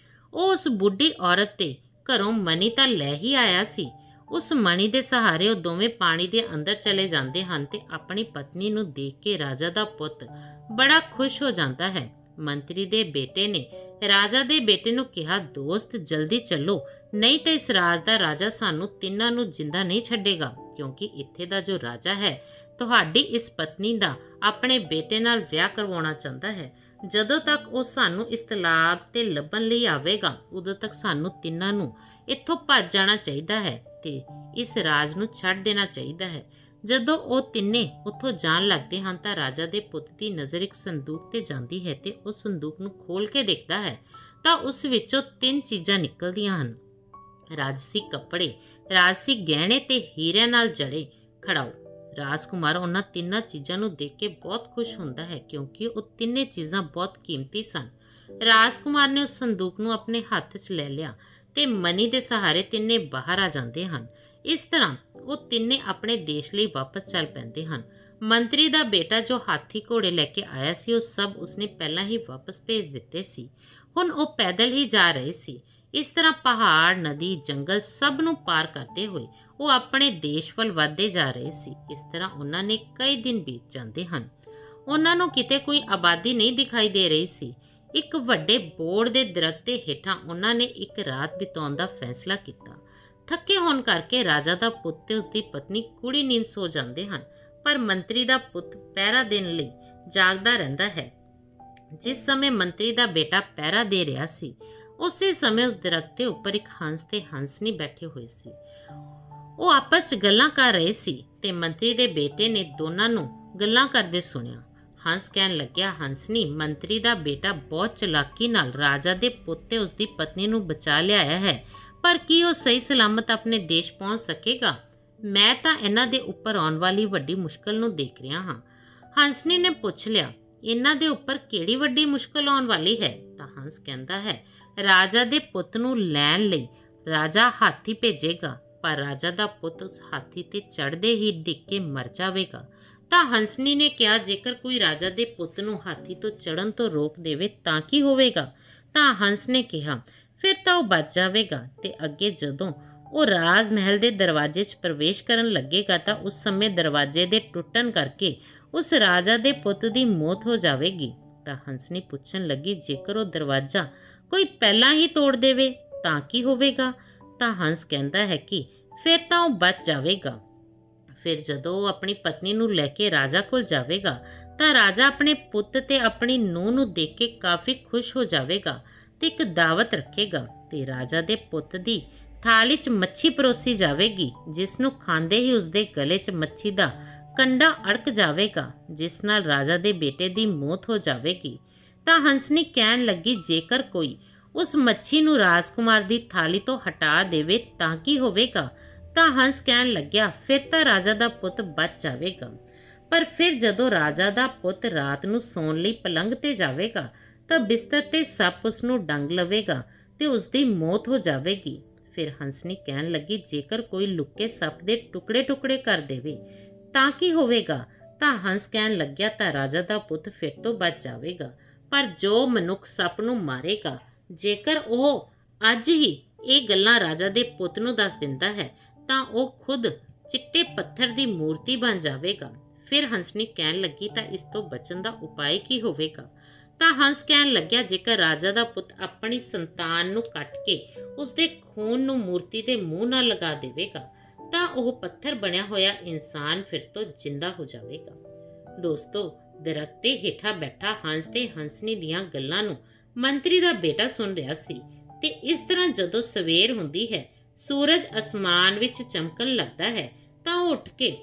ਉਹ ਉਸ ਬੁੱਢੀ ਔਰਤ ਦੇ ਘਰੋਂ ਮਣੀ ਤਾਂ ਲੈ ਹੀ ਆਇਆ ਸੀ। ਉਸ ਮਣੀ ਦੇ ਸਹਾਰੇ ਉਹ ਦੋਵੇਂ ਪਾਣੀ ਦੇ ਅੰਦਰ ਚਲੇ ਜਾਂਦੇ ਹਨ ਤੇ ਆਪਣੀ ਪਤਨੀ ਨੂੰ ਦੇਖ ਕੇ ਰਾਜਾ ਦਾ ਪੁੱਤ ਬੜਾ ਖੁਸ਼ ਹੋ ਜਾਂਦਾ ਹੈ। ਮੰਤਰੀ ਦੇ ਬੇਟੇ ਨੇ ਰਾਜਾ ਦੇ ਬੇਟੇ ਨੂੰ ਕਿਹਾ, ਦੋਸਤ, ਜਲਦੀ ਚੱਲੋ, ਨਹੀਂ ਤਾਂ ਇਸ ਰਾਜ ਦਾ ਰਾਜਾ ਸਾਨੂੰ ਤਿੰਨਾਂ ਨੂੰ ਜਿੰਦਾ ਨਹੀਂ ਛੱਡੇਗਾ, ਕਿਉਂਕਿ ਇੱਥੇ ਦਾ ਜੋ ਰਾਜਾ ਹੈ ਤੁਹਾਡੀ ਇਸ ਪਤਨੀ ਦਾ ਆਪਣੇ ਬੇਟੇ ਨਾਲ ਵਿਆਹ ਕਰਵਾਉਣਾ ਚਾਹੁੰਦਾ ਹੈ। ਜਦੋਂ ਤੱਕ ਉਹ ਸਾਨੂੰ ਇਸ ਤਲਾਬ ਤੇ ਲੱਭਣ ਲਈ ਆਵੇਗਾ, ਉਦੋਂ ਤੱਕ ਸਾਨੂੰ ਤਿੰਨਾਂ ਨੂੰ ਇੱਥੋਂ ਭੱਜ ਜਾਣਾ ਚਾਹੀਦਾ ਹੈ ਤੇ ਇਸ ਰਾਜ ਨੂੰ ਛੱਡ ਦੇਣਾ ਚਾਹੀਦਾ ਹੈ। ਜਦੋਂ ਉਹ ਤਿੰਨੇ ਉੱਥੋਂ ਜਾਣ ਲੱਗਦੇ ਹਨ ਤਾਂ ਰਾਜਾ ਦੇ ਪੁੱਤ ਦੀ ਨਜ਼ਰ ਇੱਕ ਸੰਦੂਕ ਤੇ ਜਾਂਦੀ ਹੈ ਤੇ ਉਸ ਸੰਦੂਕ ਨੂੰ ਖੋਲ ਕੇ ਦੇਖਦਾ ਹੈ ਤਾਂ ਉਸ ਵਿੱਚੋਂ 3 ਚੀਜ਼ਾਂ ਨਿਕਲਦੀਆਂ ਹਨ, ਰਾਜਸੀ ਕੱਪੜੇ, ਰਾਜਸੀ ਗਹਿਣੇ ਤੇ ਹੀਰਿਆਂ ਨਾਲ ਜੜੇ ਖੜਾਓ। ਰਾਜਕੁਮਾਰ ਉਹਨਾਂ ਤਿੰਨਾਂ ਚੀਜ਼ਾਂ ਨੂੰ ਦੇਖ ਕੇ ਬਹੁਤ ਖੁਸ਼ ਹੁੰਦਾ ਹੈ, ਕਿਉਂਕਿ ਉਹ ਤਿੰਨੇ ਚੀਜ਼ਾਂ ਬਹੁਤ ਕੀਮਤੀ ਸਨ। ਰਾਜਕੁਮਾਰ ਨੇ ਉਸ ਸੰਦੂਕ ਨੂੰ ਆਪਣੇ ਹੱਥ 'ਚ ਲੈ ਲਿਆ ਤੇ ਮਨੀ ਦੇ ਸਹਾਰੇ ਤਿੰਨੇ ਬਾਹਰ ਆ ਜਾਂਦੇ ਹਨ। ਇਸ ਤਰ੍ਹਾਂ ਉਹ ਤਿੰਨੇ ਆਪਣੇ ਦੇਸ਼ ਲਈ ਵਾਪਸ ਚੱਲ ਪੈਂਦੇ ਹਨ। ਮੰਤਰੀ ਦਾ ਬੇਟਾ ਜੋ ਹਾਥੀ ਘੋੜੇ ਲੈ ਕੇ ਆਇਆ ਸੀ, ਉਹ ਸਭ ਉਸਨੇ ਪਹਿਲਾਂ ਹੀ ਵਾਪਸ ਭੇਜ ਦਿੱਤੇ ਸੀ। ਹੁਣ ਉਹ ਪੈਦਲ ਹੀ ਜਾ ਰਹੇ ਸੀ। ਇਸ ਤਰ੍ਹਾਂ ਪਹਾੜ, ਨਦੀ, ਜੰਗਲ ਸਭ ਨੂੰ ਪਾਰ ਕਰਦੇ ਹੋਏ ਉਹ ਆਪਣੇ ਦੇਸ਼ ਵੱਲ ਵੱਧਦੇ ਜਾ ਰਹੇ ਸੀ। ਇਸ ਤਰ੍ਹਾਂ ਉਹਨਾਂ ਨੇ ਕਈ ਦਿਨ ਬੀਤ ਜਾਂਦੇ ਹਨ। ਉਹਨਾਂ ਨੂੰ ਕਿਤੇ ਕੋਈ ਆਬਾਦੀ ਨਹੀਂ ਦਿਖਾਈ ਦੇ ਰਹੀ ਸੀ। ਇੱਕ ਵੱਡੇ ਬੋੜ ਦੇ ਦਰਖਤ ਦੇ ਹੇਠਾਂ ਉਹਨਾਂ ਨੇ ਇੱਕ ਰਾਤ ਬਿਤਾਉਣ ਦਾ ਫੈਸਲਾ ਕੀਤਾ। ਥੱਕੇ ਹੋਣ ਕਰਕੇ ਰਾਜਾ ਦਾ ਪੁੱਤ ਤੇ ਉਸਦੀ ਪਤਨੀ ਗੂੜੀ ਨੀਂਦ ਸੋ ਜਾਂਦੇ ਹਨ, ਪਰ ਮੰਤਰੀ ਦਾ ਪੁੱਤ ਪਹਿਰਾ ਦੇਣ ਲਈ ਜਾਗਦਾ ਰਹਿੰਦਾ ਹੈ। ਜਿਸ ਸਮੇਂ ਮੰਤਰੀ ਦਾ ਬੇਟਾ ਪਹਿਰਾ ਦੇ ਰਿਹਾ ਸੀ, ਉਸੇ ਸਮੇਂ ਉਸ ਦਰਖਤ ਦੇ ਉੱਪਰ ਇੱਕ ਹੰਸ ਤੇ ਹੰਸਣੀ ਬੈਠੇ ਹੋਏ ਸੀ। ਉਹ ਆਪਸ 'ਚ ਗੱਲਾਂ ਕਰ ਰਹੇ ਸੀ ਤੇ ਮੰਤਰੀ ਦੇ ਬੇਟੇ ਨੇ ਦੋਨਾਂ ਨੂੰ ਗੱਲਾਂ ਕਰਦੇ ਸੁਣਿਆ। ਹੰਸ ਕਹਿਣ ਲੱਗਿਆ, ਹੰਸਣੀ, ਮੰਤਰੀ ਦਾ ਬੇਟਾ ਬਹੁਤ ਚਲਾਕੀ ਨਾਲ ਰਾਜਾ ਦੇ ਪੁੱਤ ਤੇ ਉਸਦੀ ਪਤਨੀ ਨੂੰ ਬਚਾ ਲਿਆਇਆ ਹੈ, ਪਰ ਕੀ ਉਹ ਸਹੀ ਸਲਾਮਤ ਆਪਣੇ ਦੇਸ਼ ਪਹੁੰਚ ਸਕੇਗਾ? ਮੈਂ ਤਾਂ ਇਹਨਾਂ ਦੇ ਉੱਪਰ ਆਉਣ ਵਾਲੀ ਵੱਡੀ ਮੁਸ਼ਕਲ ਨੂੰ ਦੇਖ ਰਿਹਾ ਹਾਂ। ਹੰਸਣੀ ਨੇ ਪੁੱਛ ਲਿਆ, ਇਹਨਾਂ ਦੇ ਉੱਪਰ ਕਿਹੜੀ ਵੱਡੀ ਮੁਸ਼ਕਲ ਆਉਣ ਵਾਲੀ ਹੈ? ਤਾਂ ਹੰਸ ਕਹਿੰਦਾ ਹੈ, ਰਾਜਾ ਦੇ ਪੁੱਤ ਨੂੰ ਲੈਣ ਲਈ ਰਾਜਾ ਹਾਥੀ ਭੇਜੇਗਾ, ਪਰ ਰਾਜਾ ਦਾ ਪੁੱਤ ਉਸ ਹਾਥੀ ਤੇ ਚੜ੍ਹਦੇ ਹੀ ਡਿੱਗ ਕੇ ਮਰ ਜਾਵੇਗਾ। ਤਾਂ ਹੰਸਣੀ ਨੇ ਕਿਹਾ, ਜੇਕਰ ਕੋਈ ਰਾਜਾ ਦੇ ਪੁੱਤ ਨੂੰ ਹਾਥੀ ਤੋਂ ਚੜ੍ਹਨ ਤੋਂ ਰੋਕ ਦੇਵੇ ਤਾਂ ਕੀ ਹੋਵੇਗਾ? ਤਾਂ ਹੰਸ ਨੇ ਕਿਹਾ, ਫਿਰ ਤਾਂ ਉਹ ਬਚ ਜਾਵੇਗਾ ਤੇ ਅੱਗੇ ਜਦੋਂ ਉਹ ਰਾਜ ਮਹਿਲ ਦੇ ਦਰਵਾਜ਼ੇ 'ਚ ਪ੍ਰਵੇਸ਼ ਕਰਨ ਲੱਗੇਗਾ ਤਾਂ ਉਸ ਸਮੇਂ ਦਰਵਾਜ਼ੇ ਦੇ ਟੁੱਟਣ ਕਰਕੇ ਉਸ ਰਾਜਾ ਦੇ ਪੁੱਤ ਦੀ ਮੌਤ ਹੋ ਜਾਵੇਗੀ। ਤਾਂ ਹੰਸਣੀ ਪੁੱਛਣ ਲੱਗੀ, ਜੇਕਰ ਉਹ ਦਰਵਾਜ਼ਾ ਕੋਈ ਪਹਿਲਾਂ ਹੀ ਤੋੜ ਦੇਵੇ ਤਾਂ ਕੀ ਹੋਵੇਗਾ? ਤਾਂ ਹੰਸ ਕਹਿੰਦਾ ਹੈ ਕਿ ਫਿਰ ਤਾਂ ਉਹ ਬਚ ਜਾਵੇਗਾ। ਫਿਰ ਜਦੋਂ ਉਹ ਆਪਣੀ ਪਤਨੀ ਨੂੰ ਲੈ ਕੇ ਰਾਜਾ ਕੋਲ ਜਾਵੇਗਾ ਤਾਂ ਰਾਜਾ ਆਪਣੇ ਪੁੱਤ ਤੇ ਆਪਣੀ ਨੂੰਹ ਨੂੰ ਦੇਖ ਕੇ ਕਾਫੀ ਖੁਸ਼ ਹੋ ਜਾਵੇਗਾ ਤੇ ਇੱਕ ਦਾਵਤ ਰੱਖੇਗਾ ਤੇ ਰਾਜਾ ਦੇ ਪੁੱਤ ਦੀ ਥਾਲੀ 'ਚ ਮੱਛੀ ਪਰੋਸੀ ਜਾਵੇਗੀ, ਜਿਸ ਨੂੰ ਖਾਂਦੇ ਹੀ ਉਸਦੇ ਗਲੇ 'ਚ ਮੱਛੀ ਦਾ ਕੰਡਾ ਅੜਕ ਜਾਵੇਗਾ, ਜਿਸ ਨਾਲ ਰਾਜਾ ਦੇ ਬੇਟੇ ਦੀ ਮੌਤ ਹੋ ਜਾਵੇਗੀ। ਤਾਂ ਹੰਸਣੀ ਕਹਿਣ ਲੱਗੀ, ਜੇਕਰ ਕੋਈ ਉਸ ਮੱਛੀ ਨੂੰ ਰਾਜਕੁਮਾਰ ਦੀ ਥਾਲੀ ਤੋਂ ਹਟਾ ਦੇਵੇ ਤਾਂ ਕੀ ਹੋਵੇਗਾ? ਤਾਂ ਹੰਸ ਕਹਿਣ ਲੱਗਿਆ, ਫਿਰ ਤਾਂ ਰਾਜਾ ਦਾ ਪੁੱਤ ਬਚ ਜਾਵੇਗਾ। ਪਰ ਫਿਰ ਜਦੋਂ ਰਾਜਾ ਦਾ ਪੁੱਤ ਰਾਤ ਨੂੰ ਸੌਣ ਲਈ ਪਲੰਘ ਤੇ ਜਾਵੇਗਾ ਤਾਂ ਬਿਸਤਰ ਤੇ ਸੱਪ ਉਸ ਨੂੰ ਡੰਗ ਲਵੇਗਾ ਤੇ ਉਸ ਦੀ ਮੌਤ ਹੋ ਜਾਵੇਗੀ। ਫਿਰ ਹੰਸਣੀ ਕਹਿਣ ਲੱਗੀ, ਜੇਕਰ ਕੋਈ ਲੁੱਕੇ ਸੱਪ ਦੇ ਟੁਕੜੇ ਟੁਕੜੇ ਕਰ ਦੇਵੇ ਤਾਂ ਕੀ ਹੋਵੇਗਾ? ਤਾਂ ਹੰਸ ਕਹਿਣ ਲੱਗਿਆ, ਤਾਂ ਰਾਜਾ ਦਾ ਪੁੱਤ ਫਿਰ ਤੋਂ ਬਚ ਜਾਵੇਗਾ। ਪਰ ਜੋ ਮਨੁੱਖ ਸੱਪ ਨੂੰ ਮਾਰੇਗਾ, ਜੇਕਰ ਉਹ ਅੱਜ ਹੀ ਇਹ ਗੱਲਾਂ ਰਾਜਾ ਦੇ ਪੁੱਤ ਨੂੰ ਦੱਸ ਦਿੰਦਾ ਹੈ ਤਾਂ ਉਹ ਖੁਦ ਚਿੱਟੇ ਪੱਥਰ ਦੀ ਮੂਰਤੀ ਬਣ ਜਾਵੇਗਾ। ਫਿਰ ਹੰਸਣੀ ਕਹਿਣ ਲੱਗੀ, ਤਾਂ ਇਸ ਤੋਂ ਬਚਣ ਦਾ ਉਪਾਅ ਕੀ ਹੋਵੇਗਾ? ਤਾਂ ਹੰਸ ਕਹਿਣ ਲੱਗਿਆ, ਜੇਕਰ ਰਾਜਾ ਦਾ ਪੁੱਤ ਆਪਣੀ ਸੰਤਾਨ ਨੂੰ ਕੱਟ ਕੇ ਉਸਦੇ ਖੂਨ ਨੂੰ ਮੂਰਤੀ ਦੇ ਮੂੰਹ ਨਾਲ ਲਗਾ ਦੇਵੇਗਾ ਤਾਂ ਉਹ ਪੱਥਰ ਬਣਿਆ ਹੋਇਆ ਇਨਸਾਨ ਫਿਰ ਤੋਂ ਜਿੰਦਾ ਹੋ ਜਾਵੇਗਾ। ਦੋਸਤੋ, ਦਰਖਤ ਦੇ ਹੇਠਾਂ ਬੈਠਾ ਹੰਸ ਤੇ ਹੰਸਣੀ ਦੀਆਂ ਗੱਲਾਂ ਨੂੰ ਮੰਤਰੀ ਦਾ ਬੇਟਾ ਸੁਣ ਰਿਹਾ ਸੀ ਤੇ ਇਸ ਤਰ੍ਹਾਂ ਜਦੋਂ ਸਵੇਰ ਹੁੰਦੀ ਹੈ, ਸੂਰਜ ਅਸਮਾਨ ਵਿੱਚ ਚਮਕਣ ਲੱਗਦਾ ਹੈ ਤਾਂ ਉਹ ਉੱਠ ਕੇ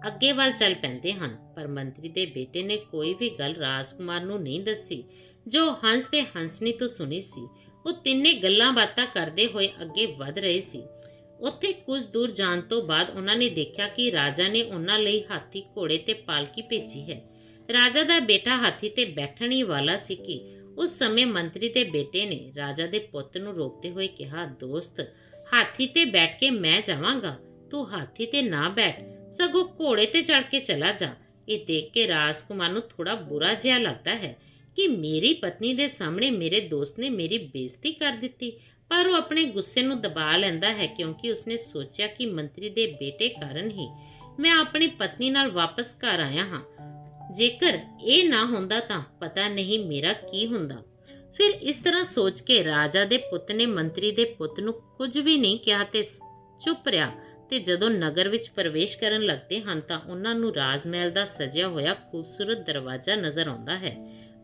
ਅੱਗੇ ਵੱਲ ਚੱਲ ਪੈਂਦੇ ਹਨ। ਪਰ ਮੰਤਰੀ ਦੇ ਬੇਟੇ ਨੇ ਕੋਈ ਵੀ ਗੱਲ ਰਾਜਕੁਮਾਰ ਨੂੰ ਨਹੀਂ ਦੱਸੀ ਜੋ ਹੰਸ ਤੇ ਹੰਸਣੀ ਤੋਂ ਸੁਣੀ ਸੀ। ਉਹ ਤਿੰਨੇ ਗੱਲਾਂ ਬਾਤਾਂ ਕਰਦੇ ਹੋਏ ਅੱਗੇ ਵਧ ਰਹੇ ਸੀ। ਉੱਥੇ ਕੁਝ ਦੂਰ ਜਾਣ ਤੋਂ ਬਾਅਦ ਉਹਨਾਂ ਨੇ ਦੇਖਿਆ ਕਿ ਰਾਜਾ ਨੇ ਉਹਨਾਂ ਲਈ ਹਾਥੀ, ਘੋੜੇ ਤੇ ਪਾਲਕੀ ਭੇਜੀ ਹੈ। ਰਾਜਾ ਦਾ ਬੇਟਾ ਹਾਥੀ ਤੇ ਬੈਠਣ ਹੀ ਵਾਲਾ ਸੀ ਕਿ ਉਸ ਸਮੇਂ ਮੰਤਰੀ ਦੇ ਬੇਟੇ ਨੇ ਰਾਜਾ ਦੇ ਪੁੱਤ ਨੂੰ ਰੋਕਦੇ ਹੋਏ ਕਿਹਾ, ਦੋਸਤ, ਹਾਥੀ ਤੇ ਬੈਠ ਕੇ ਮੈਂ ਜਾਵਾਂਗਾ, ਤੂੰ ਹਾਥੀ ਤੇ ਨਾ ਬੈਠ, ਸਗੋਂ ਘੋੜੇ ਤੇ ਚੜ ਕੇ ਚਲਾ ਜਾ। ਇਹ ਦੇਖ ਕੇ ਰਾਜਕੁਮਾਰ ਨੂੰ ਥੋੜਾ ਬੁਰਾ ਜਿਹਾ ਲੱਗਦਾ ਹੈ ਕਿ ਮੇਰੀ ਪਤਨੀ ਦੇ ਸਾਹਮਣੇ ਮੇਰੇ ਦੋਸਤ ਨੇ ਮੇਰੀ ਬੇਇੱਜ਼ਤੀ ਕਰ ਦਿੱਤੀ, ਪਰ ਉਹ ਆਪਣੇ ਗੁੱਸੇ ਨੂੰ ਦਬਾ ਲੈਂਦਾ ਹੈ ਕਿਉਂਕਿ ਉਸਨੇ ਸੋਚਿਆ ਕਿ ਮੰਤਰੀ ਦੇ ਬੇਟੇ ਕਾਰਨ ਹੀ ਮੈਂ ਆਪਣੀ ਪਤਨੀ ਨਾਲ ਵਾਪਸ ਘਰ ਆਇਆ ਹਾਂ। ਜੇਕਰ ਇਹ ਨਾ ਹੁੰਦਾ ਤਾਂ ਪਤਾ ਨਹੀਂ ਮੇਰਾ ਕੀ ਹੁੰਦਾ। ਫਿਰ ਇਸ ਤਰ੍ਹਾਂ ਸੋਚ ਕੇ ਰਾਜਾ ਦੇ ਪੁੱਤ ਨੇ ਮੰਤਰੀ ਦੇ ਪੁੱਤ ਨੂੰ ਕੁਝ ਵੀ ਨਹੀਂ ਕਿਹਾ ਤੇ ਚੁੱਪ ਰਿਹਾ। ਤੇ ਜਦੋਂ ਨਗਰ ਵਿੱਚ ਪ੍ਰਵੇਸ਼ ਕਰਨ ਲੱਗਦੇ ਹਨ ਤਾਂ ਉਹਨਾਂ ਨੂੰ ਰਾਜ ਮਹਿਲ ਦਾ ਸਜਿਆ ਹੋਇਆ ਖੂਬਸੂਰਤ ਦਰਵਾਜ਼ਾ ਨਜ਼ਰ ਆਉਂਦਾ ਹੈ।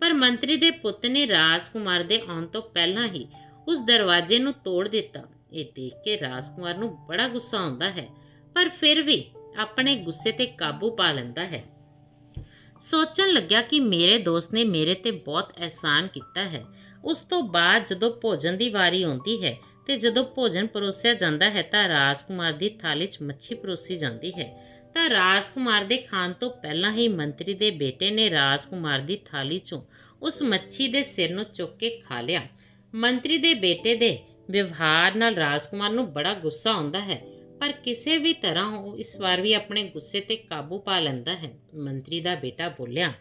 ਪਰ ਮੰਤਰੀ ਦੇ ਪੁੱਤ ਨੇ ਰਾਜਕੁਮਾਰ ਦੇ ਆਉਣ ਤੋਂ ਪਹਿਲਾਂ ਹੀ ਉਸ ਦਰਵਾਜ਼ੇ ਨੂੰ ਤੋੜ ਦਿੱਤਾ। ਇਹ ਦੇਖ ਕੇ ਰਾਜਕੁਮਾਰ ਨੂੰ ਬੜਾ ਗੁੱਸਾ ਆਉਂਦਾ ਹੈ, ਪਰ ਫਿਰ ਵੀ ਆਪਣੇ ਗੁੱਸੇ ਤੇ ਕਾਬੂ ਪਾ ਲੈਂਦਾ ਹੈ। ਸੋਚਣ ਲੱਗਿਆ ਕਿ ਮੇਰੇ ਦੋਸਤ ਨੇ ਮੇਰੇ ਤੇ ਬਹੁਤ ਅਹਿਸਾਨ ਕੀਤਾ ਹੈ। ਉਸ ਤੋਂ ਬਾਅਦ ਜਦੋਂ ਭੋਜਨ ਦੀ ਵਾਰੀ ਆਉਂਦੀ ਹੈ ਤੇ ਜਦੋਂ ਭੋਜਨ ਪਰੋਸਿਆ ਜਾਂਦਾ ਹੈ ਤਾਂ ਰਾਜਕੁਮਾਰ ਦੀ ਥਾਲੀ 'ਚ ਮੱਛੀ ਪਰੋਸੀ ਜਾਂਦੀ ਹੈ। ਤਾਂ ਰਾਜਕੁਮਾਰ ਦੇ ਖਾਣ ਤੋਂ ਪਹਿਲਾਂ ਹੀ ਮੰਤਰੀ ਦੇ ਬੇਟੇ ਨੇ ਰਾਜਕੁਮਾਰ ਦੀ ਥਾਲੀ 'ਚੋਂ ਉਸ ਮੱਛੀ ਦੇ ਸਿਰ ਨੂੰ ਚੁੱਕ ਕੇ ਖਾ ਲਿਆ। ਮੰਤਰੀ ਦੇ ਬੇਟੇ ਦੇ ਵਿਵਹਾਰ ਨਾਲ ਰਾਜਕੁਮਾਰ ਨੂੰ ਬੜਾ ਗੁੱਸਾ ਆਉਂਦਾ ਹੈ, ਪਰ ਕਿਸੇ ਵੀ ਤਰ੍ਹਾਂ ਉਹ ਇਸ ਵਾਰ ਵੀ ਆਪਣੇ ਗੁੱਸੇ ਤੇ ਕਾਬੂ ਪਾ ਲੈਂਦਾ ਹੈ। ਮੰਤਰੀ ਦਾ ਬੇਟਾ ਬੋਲਿਆ,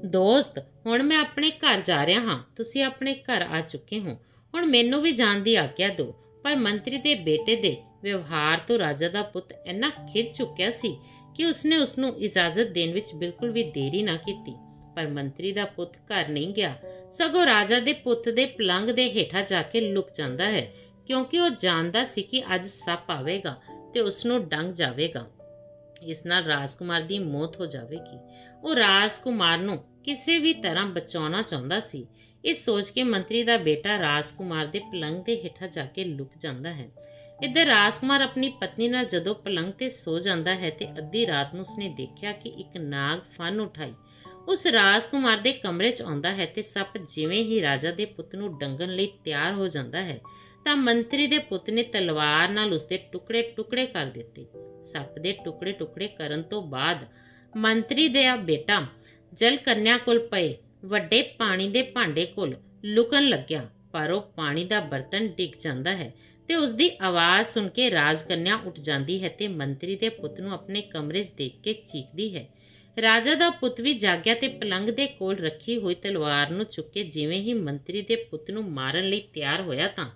ਦੋਸਤ, ਹੁਣ ਮੈਂ ਆਪਣੇ ਘਰ ਜਾ ਰਿਹਾ ਹਾਂ, ਤੁਸੀਂ ਆਪਣੇ ਘਰ ਆ ਚੁੱਕੇ ਹੋ, ਹੁਣ ਮੈਨੂੰ ਵੀ ਜਾਣ ਦੀ ਆਗਿਆ ਦਿਓ। ਪਰ ਮੰਤਰੀ ਦੇ ਬੇਟੇ ਦੇ ਵਿਵਹਾਰ ਤੋਂ ਰਾਜਾ ਦਾ ਪੁੱਤ ਇੰਨਾ ਖਿੱਝ ਚੁੱਕਿਆ ਸੀ ਕਿ ਉਸਨੇ ਉਸਨੂੰ ਇਜਾਜ਼ਤ ਦੇਣ ਵਿੱਚ ਬਿਲਕੁਲ ਵੀ ਦੇਰੀ ਨਾ ਕੀਤੀ। ਪਰ ਮੰਤਰੀ ਦਾ ਪੁੱਤ ਘਰ ਨਹੀਂ ਗਿਆ, ਸਗੋਂ ਰਾਜਾ ਦੇ ਪੁੱਤ ਦੇ ਪਲੰਗ ਦੇ ਹੇਠਾਂ ਜਾ ਕੇ ਲੁਕ ਜਾਂਦਾ ਹੈ, ਕਿਉਂਕਿ ਉਹ ਜਾਣਦਾ ਸੀ ਕਿ ਅੱਜ ਸੱਪ ਆਵੇਗਾ ਤੇ ਉਸ ਨੂੰ ਡੰਗ ਜਾਵੇਗਾ। ਇਸ ਨਾਲ ਰਾਜਕੁਮਾਰ ਦੀ ਮੌਤ ਹੋ ਜਾਵੇਗੀ। ਉਹ ਰਾਜਕੁਮਾਰ ਨੂੰ ਕਿਸੇ ਵੀ ਤਰ੍ਹਾਂ ਬਚਾਉਣਾ ਚਾਹੁੰਦਾ ਸੀ। ਇਹ ਸੋਚ ਕੇ ਮੰਤਰੀ ਦਾ ਬੇਟਾ ਰਾਜਕੁਮਾਰ ਦੇ ਪਲੰਗ ਦੇ ਹੇਠਾਂ ਜਾ ਕੇ ਲੁਕ ਜਾਂਦਾ ਹੈ। ਇੱਧਰ ਰਾਜਕੁਮਾਰ ਆਪਣੀ ਪਤਨੀ ਨਾਲ ਜਦੋਂ ਪਲੰਗ ਤੇ ਸੋ ਜਾਂਦਾ ਹੈ ਤੇ ਅੱਧੀ ਰਾਤ ਨੂੰ ਉਸਨੇ ਦੇਖਿਆ ਕਿ ਇੱਕ ਨਾਗ ਫਨ ਉਠਾਈ ਉਸ ਰਾਜਕੁਮਾਰ ਦੇ ਕਮਰੇ 'ਚ ਆਉਂਦਾ ਹੈ ਤੇ ਸੱਪ ਜਿਵੇਂ ਹੀ ਰਾਜਾ ਦੇ ਪੁੱਤ ਨੂੰ ਡੰਗਣ ਲਈ ਤਿਆਰ ਹੋ ਜਾਂਦਾ ਹੈ ਤਾਂ ਮੰਤਰੀ ਦੇ ਪੁੱਤ ਨੇ ਤਲਵਾਰ ਨਾਲ ਉਸਦੇ ਟੁਕੜੇ ਟੁਕੜੇ ਕਰ ਦਿੱਤੇ। ਸੱਪ ਦੇ ਟੁਕੜੇ ਟੁਕੜੇ ਕਰਨ ਤੋਂ ਬਾਅਦ ਮੰਤਰੀ ਦਾ ਬੇਟਾ ਜਲ ਕੰਨਿਆ ਕੋਲ ਪਏ ਵੱਡੇ ਪਾਣੀ ਦੇ ਭਾਂਡੇ ਕੋਲ ਲੁਕਣ ਲੱਗਿਆ, ਪਰ ਉਹ ਪਾਣੀ ਦਾ ਬਰਤਨ ਡਿੱਗ ਜਾਂਦਾ ਹੈ ਤੇ ਉਸਦੀ ਆਵਾਜ਼ ਸੁਣ ਕੇ ਰਾਜਕਨਿਆ ਉੱਠ ਜਾਂਦੀ ਹੈ ਤੇ ਮੰਤਰੀ ਦੇ ਪੁੱਤ ਨੂੰ ਆਪਣੇ ਕਮਰੇ 'ਚ ਦੇਖ ਕੇ ਚੀਕਦੀ ਹੈ। ਰਾਜਾ ਦਾ ਪੁੱਤ ਵੀ ਜਾਗਿਆ ਤੇ ਪਲੰਗ ਦੇ ਕੋਲ ਰੱਖੀ ਹੋਈ ਤਲਵਾਰ ਨੂੰ ਚੁੱਕ ਕੇ ਜਿਵੇਂ ਹੀ ਮੰਤਰੀ ਦੇ ਪੁੱਤ ਨੂੰ ਮਾਰਨ ਲਈ ਤਿਆਰ ਹੋਇਆ ਤਾਂ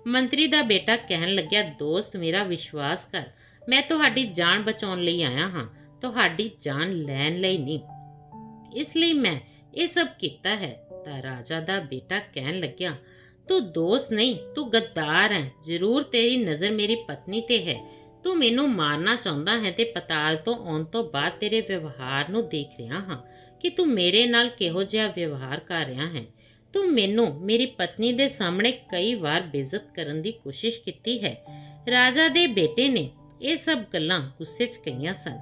ਮੰਤਰੀ ਦਾ ਬੇਟਾ ਕਹਿਣ ਲੱਗਿਆ, ਦੋਸਤ ਮੇਰਾ ਵਿਸ਼ਵਾਸ ਕਰ, ਮੈਂ ਤੁਹਾਡੀ ਜਾਨ ਬਚਾਉਣ ਲਈ ਆਇਆ ਹਾਂ, ਤੁਹਾਡੀ ਜਾਨ ਲੈਣ ਲਈ ਨਹੀਂ। ਇਸ ਲਈ ਮੈਂ ਇਹ ਸਭ ਕੀਤਾ ਹੈ। ਤਾਂ ਰਾਜਾ ਦਾ ਬੇਟਾ ਕਹਿਣ ਲੱਗਿਆ, ਤੂੰ ਦੋਸਤ ਨਹੀਂ, ਤੂੰ ਗੱਦਾਰ ਹੈ। ਜ਼ਰੂਰ ਤੇਰੀ ਨਜ਼ਰ ਮੇਰੀ ਪਤਨੀ ਤੇ ਹੈ। ਤੂੰ ਮੈਨੂੰ ਮਾਰਨਾ ਚਾਹੁੰਦਾ ਹੈ ਤੇ ਪਤਾਲ ਤੋਂ ਆਉਣ ਤੋਂ ਬਾਅਦ ਤੇਰੇ ਵਿਵਹਾਰ ਨੂੰ ਦੇਖ ਰਿਹਾ ਹਾਂ ਕਿ ਤੂੰ ਮੇਰੇ ਨਾਲ ਕਿਹੋ ਜਿਹਾ ਵਿਵਹਾਰ ਕਰ ਰਿਹਾ ਹੈ। ਤੂੰ ਮੈਨੂੰ ਮੇਰੀ ਪਤਨੀ ਦੇ ਸਾਹਮਣੇ ਕਈ ਵਾਰ ਬੇਇੱਜ਼ਤ ਕਰਨ ਦੀ ਕੋਸ਼ਿਸ਼ ਕੀਤੀ ਹੈ। ਰਾਜਾ ਦੇ ਬੇਟੇ ਨੇ ਇਹ ਸਭ ਗੱਲਾਂ ਗੁੱਸੇ 'ਚ ਕਹੀਆਂ ਸਨ।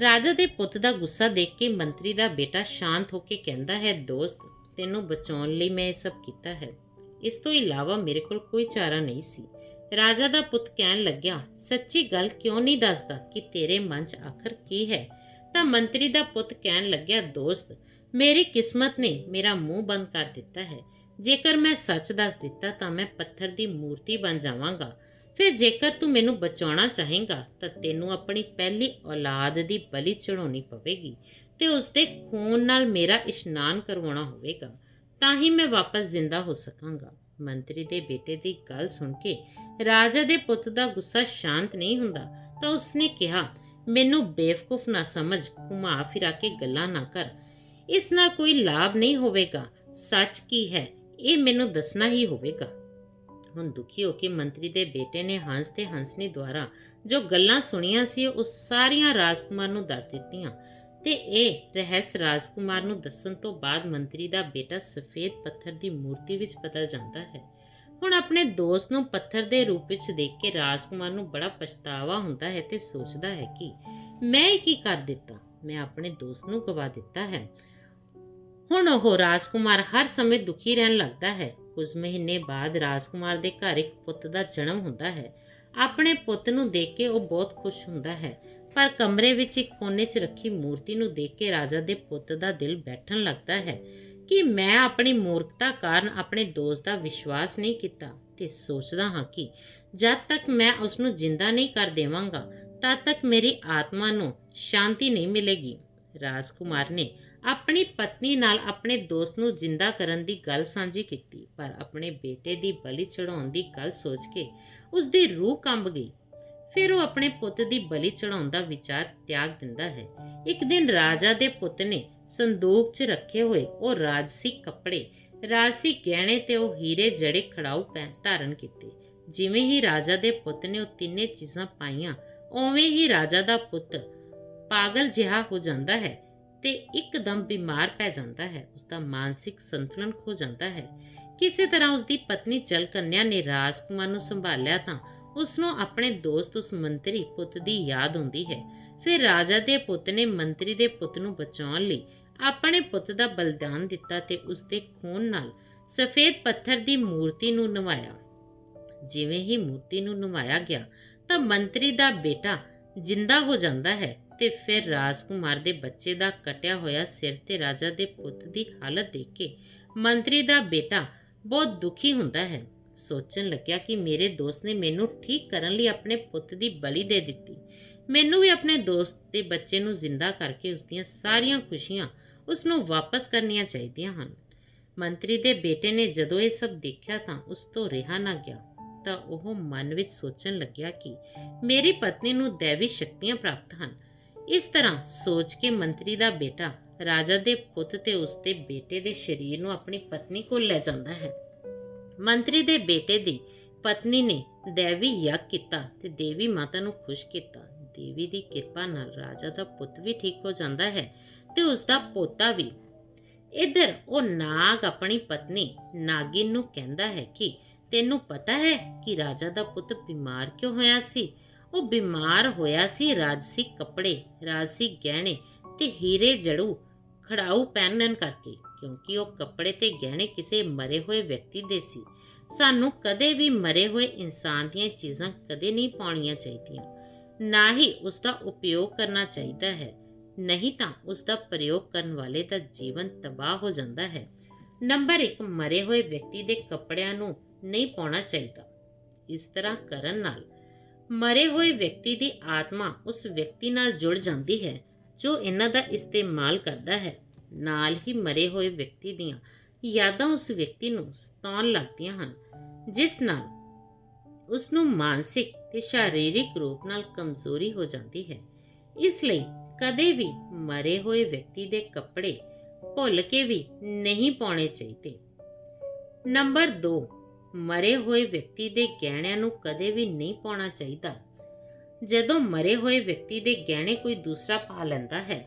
ਰਾਜਾ ਦੇ ਪੁੱਤ ਦਾ ਗੁੱਸਾ ਦੇਖ ਕੇ ਮੰਤਰੀ ਦਾ ਬੇਟਾ ਸ਼ਾਂਤ ਹੋ ਕੇ ਕਹਿੰਦਾ ਹੈ, ਦੋਸਤ ਤੈਨੂੰ ਬਚਾਉਣ ਲਈ ਮੈਂ ਇਹ ਸਭ ਕੀਤਾ ਹੈ। ਇਸ ਤੋਂ ਇਲਾਵਾ ਮੇਰੇ ਕੋਲ ਕੋਈ ਚਾਰਾ ਨਹੀਂ ਸੀ। ਰਾਜਾ ਦਾ ਪੁੱਤ ਕਹਿਣ ਲੱਗਿਆ, ਸੱਚੀ ਗੱਲ ਕਿਉਂ ਨਹੀਂ ਦੱਸਦਾ ਕਿ ਤੇਰੇ ਮਨ 'ਚ ਆਖਰ ਕੀ ਹੈ? ਤਾਂ ਮੰਤਰੀ ਦਾ ਪੁੱਤ ਕਹਿਣ ਲੱਗਿਆ, ਦੋਸਤ ਮੇਰੀ ਕਿਸਮਤ ਨੇ ਮੇਰਾ ਮੂੰਹ ਬੰਦ ਕਰ ਦਿੱਤਾ ਹੈ। ਜੇਕਰ ਮੈਂ ਸੱਚ ਦੱਸ ਦਿੱਤਾ ਤਾਂ ਮੈਂ ਪੱਥਰ ਦੀ ਮੂਰਤੀ ਬਣ ਜਾਵਾਂਗਾ। ਫਿਰ ਜੇਕਰ ਤੂੰ ਮੈਨੂੰ ਬਚਾਉਣਾ ਚਾਹੇਂਗਾ ਤਾਂ ਤੈਨੂੰ ਆਪਣੀ ਪਹਿਲੀ ਔਲਾਦ ਦੀ ਬਲੀ ਚੜਾਉਣੀ ਪਵੇਗੀ ਤੇ ਉਸਦੇ ਖੂਨ ਨਾਲ ਮੇਰਾ ਇਸ਼ਨਾਨ ਕਰਵਾਉਣਾ ਹੋਵੇਗਾ, ਤਾਂ ਹੀ ਮੈਂ ਵਾਪਸ ਜ਼ਿੰਦਾ ਹੋ ਸਕਾਂਗਾ। ਮੰਤਰੀ ਦੇ ਬੇਟੇ ਦੀ ਗੱਲ ਸੁਣ ਕੇ ਰਾਜਾ ਦੇ ਪੁੱਤ ਦਾ ਗੁੱਸਾ ਸ਼ਾਂਤ ਨਹੀਂ ਹੁੰਦਾ ਤਾਂ ਉਸਨੇ ਕਿਹਾ, ਮੈਨੂੰ ਬੇਵਕੂਫ ਨਾ ਸਮਝ, ਘੁਮਾ ਫਿਰਾ ਕੇ ਗੱਲਾਂ ਨਾ ਕਰ, ਇਸ ਨਾਲ ਕੋਈ ਲਾਭ ਨਹੀਂ ਹੋਵੇਗਾ। ਸੱਚ ਕੀ ਹੈ ਇਹ ਮੈਨੂੰ ਦੱਸਣਾ ਹੀ ਹੋਵੇਗਾ। ਹੁਣ ਦੁਖੀ ਹੋ ਕੇ ਮੰਤਰੀ ਦੇ ਬੇਟੇ ਨੇ ਹੰਸ ਤੇ ਹੰਸਨੀ ਦੁਆਰਾ ਜੋ ਗੱਲਾਂ ਸੁਣੀਆਂ ਸੀ ਉਹ ਸਾਰੀਆਂ ਰਾਜਕੁਮਾਰ ਨੂੰ ਦੱਸ ਦਿੱਤੀਆਂ ਤੇ ਇਹ ਰਹੱਸ ਰਾਜਕੁਮਾਰ ਨੂੰ ਦੱਸਣ ਤੋਂ ਬਾਅਦ ਮੰਤਰੀ ਦਾ ਬੇਟਾ ਸਫੇਦ ਪੱਥਰ ਦੀ ਮੂਰਤੀ ਵਿੱਚ ਬਦਲ ਜਾਂਦਾ ਹੈ। ਹੁਣ ਆਪਣੇ ਦੋਸਤ ਨੂੰ ਪੱਥਰ ਦੇ ਰੂਪ ਵਿੱਚ ਦੇਖ ਕੇ ਰਾਜਕੁਮਾਰ ਨੂੰ ਬੜਾ ਪਛਤਾਵਾ ਹੁੰਦਾ ਹੈ ਤੇ ਸੋਚਦਾ ਹੈ ਕਿ ਮੈਂ ਇਹ ਕੀ ਕਰ ਦਿੱਤਾ, ਮੈਂ ਆਪਣੇ ਦੋਸਤ ਨੂੰ ਗਵਾ ਦਿੱਤਾ ਹੈ। ਹੁਣ ਉਹ ਰਾਜਕੁਮਾਰ ਹਰ ਸਮੇਂ ਦੁਖੀ ਰਹਿਣ ਲੱਗਦਾ ਹੈ। ਕੁਝ ਮਹੀਨੇ ਬਾਅਦ ਰਾਜਕੁਮਾਰ ਦੇ ਘਰ ਇੱਕ ਪੁੱਤ ਦਾ ਜਨਮ ਹੁੰਦਾ ਹੈ। ਆਪਣੇ ਪੁੱਤ ਨੂੰ ਦੇਖ ਕੇ ਉਹ ਬਹੁਤ ਖੁਸ਼ ਹੁੰਦਾ ਹੈ, ਪਰ ਕਮਰੇ ਵਿੱਚ ਇੱਕ ਕੋਨੇ 'ਚ ਰੱਖੀ ਮੂਰਤੀ ਨੂੰ ਦੇਖ ਕੇ ਰਾਜਾ ਦੇ ਪੁੱਤ ਦਾ ਦਿਲ ਬੈਠਣ ਲੱਗਦਾ ਹੈ ਕਿ ਮੈਂ ਆਪਣੀ ਮੂਰਖਤਾ ਕਾਰਨ ਆਪਣੇ ਦੋਸਤ ਦਾ ਵਿਸ਼ਵਾਸ ਨਹੀਂ ਕੀਤਾ ਤੇ ਸੋਚਦਾ ਹਾਂ ਕਿ ਜਦ ਤੱਕ ਮੈਂ ਉਸ ਨੂੰ ਜਿੰਦਾ ਨਹੀਂ ਕਰ ਦੇਵਾਂਗਾ ਤਦ ਤੱਕ ਮੇਰੀ ਆਤਮਾ ਨੂੰ ਸ਼ਾਂਤੀ ਨਹੀਂ ਮਿਲੇਗੀ। ਰਾਜਕੁਮਾਰ ਨੇ ਆਪਣੀ ਪਤਨੀ ਨਾਲ ਆਪਣੇ ਦੋਸਤ ਨੂੰ ਜਿੰਦਾ ਕਰਨ ਦੀ ਗੱਲ ਸਾਂਝੀ ਕੀਤੀ, ਪਰ ਆਪਣੇ ਬੇਟੇ ਦੀ ਬਲੀ ਚੜਾਉਣ ਦੀ ਗੱਲ ਸੋਚ ਕੇ ਉਸ ਦੀ ਰੂਹ ਕੰਬ ਗਈ। ਫਿਰ ਉਹ ਆਪਣੇ ਪੁੱਤ ਦੀ ਬਲੀ ਚੜਾਉਣ ਦਾ ਵਿਚਾਰ ਤਿਆਗ ਦਿੰਦਾ ਹੈ। ਇੱਕ ਦਿਨ ਰਾਜਾ ਦੇ ਪੁੱਤ ਨੇ ਸੰਦੂਕ 'ਚ ਰੱਖੇ ਹੋਏ ਉਹ ਰਾਜਸੀ ਕੱਪੜੇ, ਰਾਜਸੀ ਗਹਿਣੇ ਤੇ ਉਹ ਹੀਰੇ ਜੜੇ ਖੜਾਊ ਧਾਰਨ ਕੀਤੇ। ਜਿਵੇਂ ਹੀ ਰਾਜਾ ਦੇ ਪੁੱਤ ਨੇ ਉਹ ਤਿੰਨੇ ਚੀਜ਼ਾਂ ਪਾਈਆਂ, ਉਵੇਂ ਹੀ ਰਾਜਾ ਦਾ ਪੁੱਤ ਪਾਗਲ ਜਿਹਾ ਹੋ ਜਾਂਦਾ ਹੈ ਤੇ ਇੱਕਦਮ ਬਿਮਾਰ ਪੈ ਜਾਂਦਾ ਹੈ। ਉਸਦਾ ਮਾਨਸਿਕ ਸੰਤੁਲਨ ਖੋ ਜਾਂਦਾ ਹੈ। ਕਿਸੇ ਤਰ੍ਹਾਂ ਉਸਦੀ ਪਤਨੀ ਜਲ ਕੰਨਿਆ ਨੇ ਰਾਜਕੁਮਾਰ ਨੂੰ ਸੰਭਾਲਿਆ ਤਾਂ ਉਸਨੂੰ ਆਪਣੇ ਦੋਸਤ ਉਸ ਮੰਤਰੀ ਪੁੱਤ ਦੀ ਯਾਦ ਆਉਂਦੀ ਹੈ। ਫਿਰ ਰਾਜਾ ਦੇ ਪੁੱਤ ਨੇ ਮੰਤਰੀ ਦੇ ਪੁੱਤ ਨੂੰ ਬਚਾਉਣ ਲਈ ਆਪਣੇ ਪੁੱਤ ਦਾ ਬਲੀਦਾਨ ਦਿੱਤਾ ਤੇ ਉਸਦੇ ਖੂਨ ਨਾਲ ਸਫੇਦ ਪੱਥਰ ਦੀ ਮੂਰਤੀ ਨੂੰ ਨਵਾਇਆ। ਜਿਵੇਂ ਹੀ ਮੂਰਤੀ ਨੂੰ ਨਵਾਇਆ ਗਿਆ ਤਾਂ ਮੰਤਰੀ ਦਾ ਬੇਟਾ ਜਿੰਦਾ ਹੋ ਜਾਂਦਾ ਹੈ ਤੇ ਫਿਰ ਰਾਜਕੁਮਾਰ ਦੇ ਬੱਚੇ ਦਾ ਕਟਿਆ ਹੋਇਆ ਸਿਰ ਤੇ ਰਾਜਾ ਦੇ ਪੁੱਤ ਦੀ ਹਾਲਤ ਦੇਖ ਕੇ ਮੰਤਰੀ ਦਾ ਬੇਟਾ ਬਹੁਤ ਦੁਖੀ ਹੁੰਦਾ ਹੈ। ਸੋਚਣ ਲੱਗਿਆ ਕਿ ਮੇਰੇ ਦੋਸਤ ਨੇ ਮੈਨੂੰ ਠੀਕ ਕਰਨ ਲਈ ਆਪਣੇ ਪੁੱਤ ਦੀ ਬਲੀ ਦੇ ਦਿੱਤੀ। ਮੈਨੂੰ ਵੀ ਆਪਣੇ ਦੋਸਤ ਦੇ ਬੱਚੇ ਨੂੰ ਜ਼ਿੰਦਾ ਕਰਕੇ ਉਸਦੀਆਂ ਸਾਰੀਆਂ ਖੁਸ਼ੀਆਂ ਉਸ ਨੂੰ ਵਾਪਸ ਕਰਨੀਆਂ ਚਾਹੀਦੀਆਂ ਹਨ। ਮੰਤਰੀ ਦੇ ਬੇਟੇ ਨੇ ਜਦੋਂ ਇਹ ਸਭ ਦੇਖਿਆ ਤਾਂ ਉਸ ਤੋਂ ਰਿਹਾ ਨਾ ਗਿਆ ਤਾਂ ਉਹ ਮਨ ਵਿੱਚ ਸੋਚਣ ਲੱਗਿਆ ਕਿ ਮੇਰੀ ਪਤਨੀ ਨੂੰ ਦੈਵੀ ਸ਼ਕਤੀਆਂ ਪ੍ਰਾਪਤ ਹਨ। ਇਸ ਤਰ੍ਹਾਂ ਸੋਚ ਕੇ ਮੰਤਰੀ ਦਾ ਬੇਟਾ ਰਾਜਾ ਦੇ ਪੁੱਤ ਤੇ ਉਸਦੇ ਬੇਟੇ ਦੇ ਸਰੀਰ ਨੂੰ ਆਪਣੀ ਪਤਨੀ ਕੋਲ ਲੈ ਜਾਂਦਾ ਹੈ। ਮੰਤਰੀ ਦੇ ਬੇਟੇ ਦੀ ਪਤਨੀ ਨੇ ਦੇਵੀ ਯੱਗ ਕੀਤਾ ਤੇ ਦੇਵੀ ਮਾਤਾ ਨੂੰ ਖੁਸ਼ ਕੀਤਾ। ਦੇਵੀ ਦੀ ਕਿਰਪਾ ਨਾਲ ਰਾਜਾ ਦਾ ਪੁੱਤ ਵੀ ਠੀਕ ਹੋ ਜਾਂਦਾ ਹੈ ਤੇ ਉਸਦਾ ਪੋਤਾ ਵੀ। ਇੱਧਰ ਉਹ ਨਾਗ ਆਪਣੀ ਪਤਨੀ ਨਾਗਿਨ ਨੂੰ ਕਹਿੰਦਾ ਹੈ ਕਿ ਤੈਨੂੰ ਪਤਾ ਹੈ ਕਿ ਰਾਜਾ ਦਾ ਪੁੱਤ ਬਿਮਾਰ ਕਿਉਂ ਹੋਇਆ ਸੀ? ਉਹ ਬਿਮਾਰ ਹੋਇਆ ਸੀ ਰਾਜਸੀ ਕੱਪੜੇ, ਰਾਜਸੀ ਗਹਿਣੇ ਤੇ ਹੀਰੇ ਜੜੂ ਖੜਾਊ ਪਹਿਨਣ ਕਰਕੇ, ਕਿਉਂਕਿ ਉਹ ਕੱਪੜੇ ਤੇ ਗਹਿਣੇ ਕਿਸੇ ਮਰੇ ਹੋਏ ਵਿਅਕਤੀ ਦੇ ਸੀ। ਸਾਨੂੰ ਕਦੇ ਵੀ ਮਰੇ ਹੋਏ ਇਨਸਾਨ ਦੀਆਂ ਚੀਜ਼ਾਂ ਕਦੇ ਨਹੀਂ ਪਾਉਣੀਆਂ ਚਾਹੀਦੀਆਂ, ਨਾ ਹੀ ਉਸ ਦਾ ਉਪਯੋਗ ਕਰਨਾ ਚਾਹੀਦਾ ਹੈ, ਨਹੀਂ ਤਾਂ ਉਸ ਦਾ ਪ੍ਰਯੋਗ ਕਰਨ ਵਾਲੇ ਦਾ ਜੀਵਨ ਤਬਾਹ ਹੋ ਜਾਂਦਾ ਹੈ। ਨੰਬਰ 1, ਮਰੇ ਹੋਏ ਵਿਅਕਤੀ ਦੇ ਕੱਪੜਿਆਂ ਨੂੰ ਨਹੀਂ ਪਾਉਣਾ ਚਾਹੀਦਾ। ਇਸ ਤਰ੍ਹਾਂ ਕਰਨ ਨਾਲ ਮਰੇ ਹੋਏ ਵਿਅਕਤੀ ਦੀ ਆਤਮਾ ਉਸ ਵਿਅਕਤੀ ਨਾਲ ਜੁੜ ਜਾਂਦੀ ਹੈ ਜੋ ਇਹਨਾਂ ਦਾ ਇਸਤੇਮਾਲ ਕਰਦਾ ਹੈ। ਨਾਲ ਹੀ ਮਰੇ ਹੋਏ ਵਿਅਕਤੀ ਦੀਆਂ ਯਾਦਾਂ ਉਸ ਵਿਅਕਤੀ ਨੂੰ ਸਤਾਉਣ ਲੱਗਦੀਆਂ ਹਨ, ਜਿਸ ਨਾਲ ਉਸ ਨੂੰ ਮਾਨਸਿਕ ਤੇ ਸਰੀਰਕ ਰੂਪ ਨਾਲ ਕਮਜ਼ੋਰੀ ਹੋ ਜਾਂਦੀ ਹੈ। ਇਸ ਲਈ ਕਦੇ ਵੀ ਮਰੇ ਹੋਏ ਵਿਅਕਤੀ ਦੇ ਕੱਪੜੇ ਭੁੱਲ ਕੇ ਵੀ ਨਹੀਂ ਪਾਉਣੇ ਚਾਹੀਦੇ। ਨੰਬਰ 2, ਮਰੇ ਹੋਏ ਵਿਅਕਤੀ ਦੇ ਗਹਿਣਿਆਂ ਨੂੰ ਕਦੇ ਵੀ ਨਹੀਂ ਪਾਉਣਾ ਚਾਹੀਦਾ। ਜਦੋਂ ਮਰੇ ਹੋਏ ਵਿਅਕਤੀ ਦੇ ਗਹਿਣੇ ਕੋਈ ਦੂਸਰਾ ਪਾ ਲੈਂਦਾ ਹੈ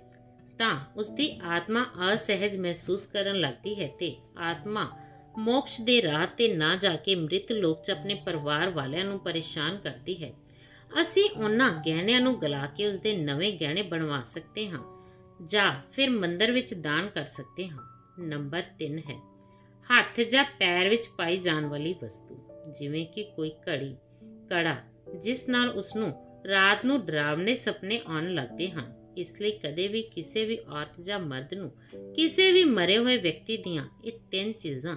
ਤਾਂ ਉਸਦੀ ਆਤਮਾ ਅਸਹਿਜ ਮਹਿਸੂਸ ਕਰਨ ਲੱਗਦੀ ਹੈ ਤੇ ਆਤਮਾ ਮੋਕਸ਼ ਦੇ ਰਾਹ ਤੇ ਨਾ ਜਾ ਕੇ ਮ੍ਰਿਤ ਲੋਕ 'ਚ ਆਪਣੇ ਪਰਿਵਾਰ ਵਾਲਿਆਂ ਨੂੰ ਪਰੇਸ਼ਾਨ ਕਰਦੀ ਹੈ। ਅਸੀਂ ਉਹਨਾਂ ਗਹਿਣਿਆਂ ਨੂੰ ਗਲਾ ਕੇ ਉਸਦੇ ਨਵੇਂ ਗਹਿਣੇ ਬਣਵਾ ਸਕਦੇ ਹਾਂ ਜਾਂ ਫਿਰ ਮੰਦਰ ਵਿੱਚ ਦਾਨ ਕਰ ਸਕਦੇ ਹਾਂ। ਨੰਬਰ 3 ਹੈ ਹੱਥ ਜਾਂ ਪੈਰ ਵਿੱਚ ਪਾਈ ਜਾਣ ਵਾਲੀ ਵਸਤੂ, ਜਿਵੇਂ ਕਿ ਕੋਈ ਘੜੀ, ਕੜਾ, ਜਿਸ ਨਾਲ ਉਸਨੂੰ ਰਾਤ ਨੂੰ ਡਰਾਵਨੇ ਸੁਪਨੇ ਆਉਣ ਲੱਗਦੇ ਹਨ। ਇਸ ਲਈ ਕਦੇ ਵੀ ਕਿਸੇ ਵੀ ਔਰਤ ਜਾਂ ਮਰਦ ਨੂੰ ਕਿਸੇ ਵੀ ਮਰੇ ਹੋਏ ਵਿਅਕਤੀ ਦੀਆਂ ਇਹ 3 ਚੀਜ਼ਾਂ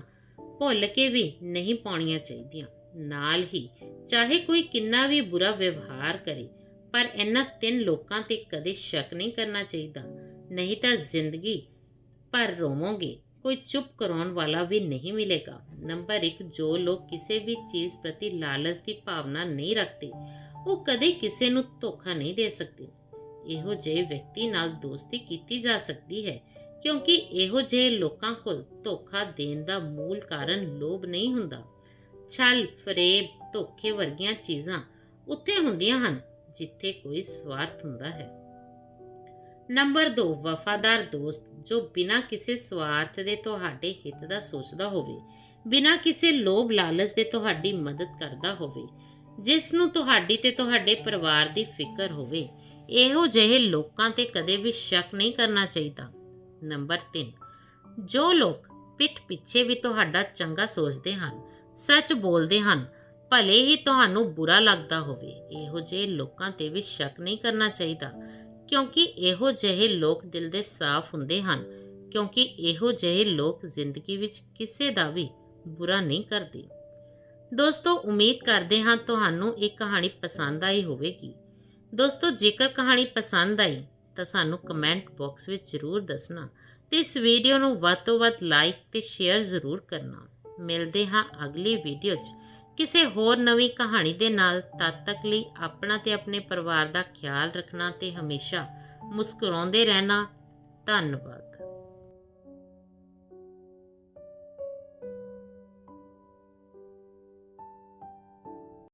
ਭੁੱਲ ਕੇ ਵੀ ਨਹੀਂ ਪਾਉਣੀਆਂ ਚਾਹੀਦੀਆਂ। ਨਾਲ ਹੀ ਚਾਹੇ ਕੋਈ ਕਿੰਨਾ ਵੀ ਬੁਰਾ ਵਿਵਹਾਰ ਕਰੇ, ਪਰ ਇਹਨਾਂ 3 ਲੋਕਾਂ ਤੇ ਕਦੇ ਸ਼ੱਕ ਨਹੀਂ ਕਰਨਾ ਚਾਹੀਦਾ, ਨਹੀਂ ਤਾਂ ਜ਼ਿੰਦਗੀ ਭਰ ਰੋਵੋਗੇ, ਕੋਈ ਚੁੱਪ ਕਰਾਉਣ ਵਾਲਾ ਵੀ ਨਹੀਂ ਮਿਲੇਗਾ। ਨੰਬਰ 1, ਜੋ ਲੋਕ ਕਿਸੇ ਵੀ ਚੀਜ਼ ਪ੍ਰਤੀ ਲਾਲਚ ਦੀ ਭਾਵਨਾ ਨਹੀਂ ਰੱਖਦੇ, ਉਹ ਕਦੇ ਕਿਸੇ ਨੂੰ ਧੋਖਾ ਨਹੀਂ ਦੇ ਸਕਦੇ। ਇਹੋ ਜਿਹੇ ਵਿਅਕਤੀ ਨਾਲ ਦੋਸਤੀ ਕੀਤੀ ਜਾ ਸਕਦੀ ਹੈ, ਕਿਉਂਕਿ ਇਹੋ ਜਿਹੇ ਲੋਕਾਂ ਕੋਲ ਧੋਖਾ ਦੇਣ ਦਾ ਮੂਲ ਕਾਰਨ ਲੋਭ ਨਹੀਂ ਹੁੰਦਾ। ਛਲ, ਫਰੇਬ, ਧੋਖੇ ਵਰਗੀਆਂ ਚੀਜ਼ਾਂ ਉੱਥੇ ਹੁੰਦੀਆਂ ਹਨ ਜਿੱਥੇ ਕੋਈ ਸਵਾਰਥ ਹੁੰਦਾ ਹੈ। ਨੰਬਰ 2, ਵਫਾਦਾਰ ਦੋਸਤ, ਜੋ ਬਿਨਾਂ ਕਿਸੇ ਸਵਾਰਥ ਦੇ ਤੁਹਾਡੇ ਹਿੱਤ ਦਾ ਸੋਚਦਾ ਹੋਵੇ, ਬਿਨਾਂ ਕਿਸੇ ਲੋਭ ਲਾਲਚ ਦੇ ਤੁਹਾਡੀ ਮਦਦ ਕਰਦਾ ਹੋਵੇ, ਜਿਸ ਨੂੰ ਤੁਹਾਡੀ ਤੇ ਤੁਹਾਡੇ ਪਰਿਵਾਰ ਦੀ ਫਿਕਰ ਹੋਵੇ, ਇਹੋ ਜਿਹੇ ਲੋਕਾਂ ਤੇ ਕਦੇ ਵੀ ਸ਼ੱਕ ਨਹੀਂ ਕਰਨਾ ਚਾਹੀਦਾ। ਨੰਬਰ 3, ਜੋ ਲੋਕ ਪਿੱਠ ਪਿੱਛੇ ਵੀ ਤੁਹਾਡਾ ਚੰਗਾ ਸੋਚਦੇ ਹਨ, ਸੱਚ ਬੋਲਦੇ ਹਨ, ਭਲੇ ਹੀ ਤੁਹਾਨੂੰ ਬੁਰਾ ਲੱਗਦਾ ਹੋਵੇ, ਇਹੋ ਜਿਹੇ ਲੋਕਾਂ ਤੇ ਵੀ ਸ਼ੱਕ ਨਹੀਂ ਕਰਨਾ ਚਾਹੀਦਾ, ਕਿਉਂਕਿ ਇਹੋ ਜਿਹੇ ਲੋਕ ਦਿਲ ਦੇ ਸਾਫ਼ ਹੁੰਦੇ ਹਨ, ਕਿਉਂਕਿ ਇਹੋ ਜਿਹੇ ਲੋਕ ਜ਼ਿੰਦਗੀ ਵਿੱਚ ਕਿਸੇ ਦਾ ਵੀ ਬੁਰਾ ਨਹੀਂ ਕਰਦੇ। ਦੋਸਤੋ, ਉਮੀਦ ਕਰਦੇ ਹਾਂ ਤੁਹਾਨੂੰ ਇਹ ਕਹਾਣੀ ਪਸੰਦ ਆਈ ਹੋਵੇਗੀ। ਦੋਸਤੋ, ਜੇਕਰ ਕਹਾਣੀ ਪਸੰਦ ਆਈ ਤਾਂ ਸਾਨੂੰ ਕਮੈਂਟ ਬਾਕਸ ਵਿੱਚ ਜ਼ਰੂਰ ਦੱਸਣਾ ਤੇ ਇਸ ਵੀਡੀਓ ਨੂੰ ਵੱਧ ਤੋਂ ਵੱਧ ਲਾਈਕ ਤੇ ਸ਼ੇਅਰ ਜ਼ਰੂਰ ਕਰਨਾ। ਮਿਲਦੇ ਹਾਂ ਅਗਲੀ ਵੀਡੀਓ 'ਚ ਕਿਸੇ ਹੋਰ ਨਵੀਂ ਕਹਾਣੀ ਦੇ ਨਾਲ। ਤਦ ਤੱਕ ਲਈ ਆਪਣਾ ਤੇ ਆਪਣੇ ਪਰਿਵਾਰ ਦਾ ਖਿਆਲ ਰੱਖਣਾ ਤੇ ਹਮੇਸ਼ਾ ਮੁਸਕਰਾਉਂਦੇ ਰਹਿਣਾ। ਧੰਨਵਾਦ।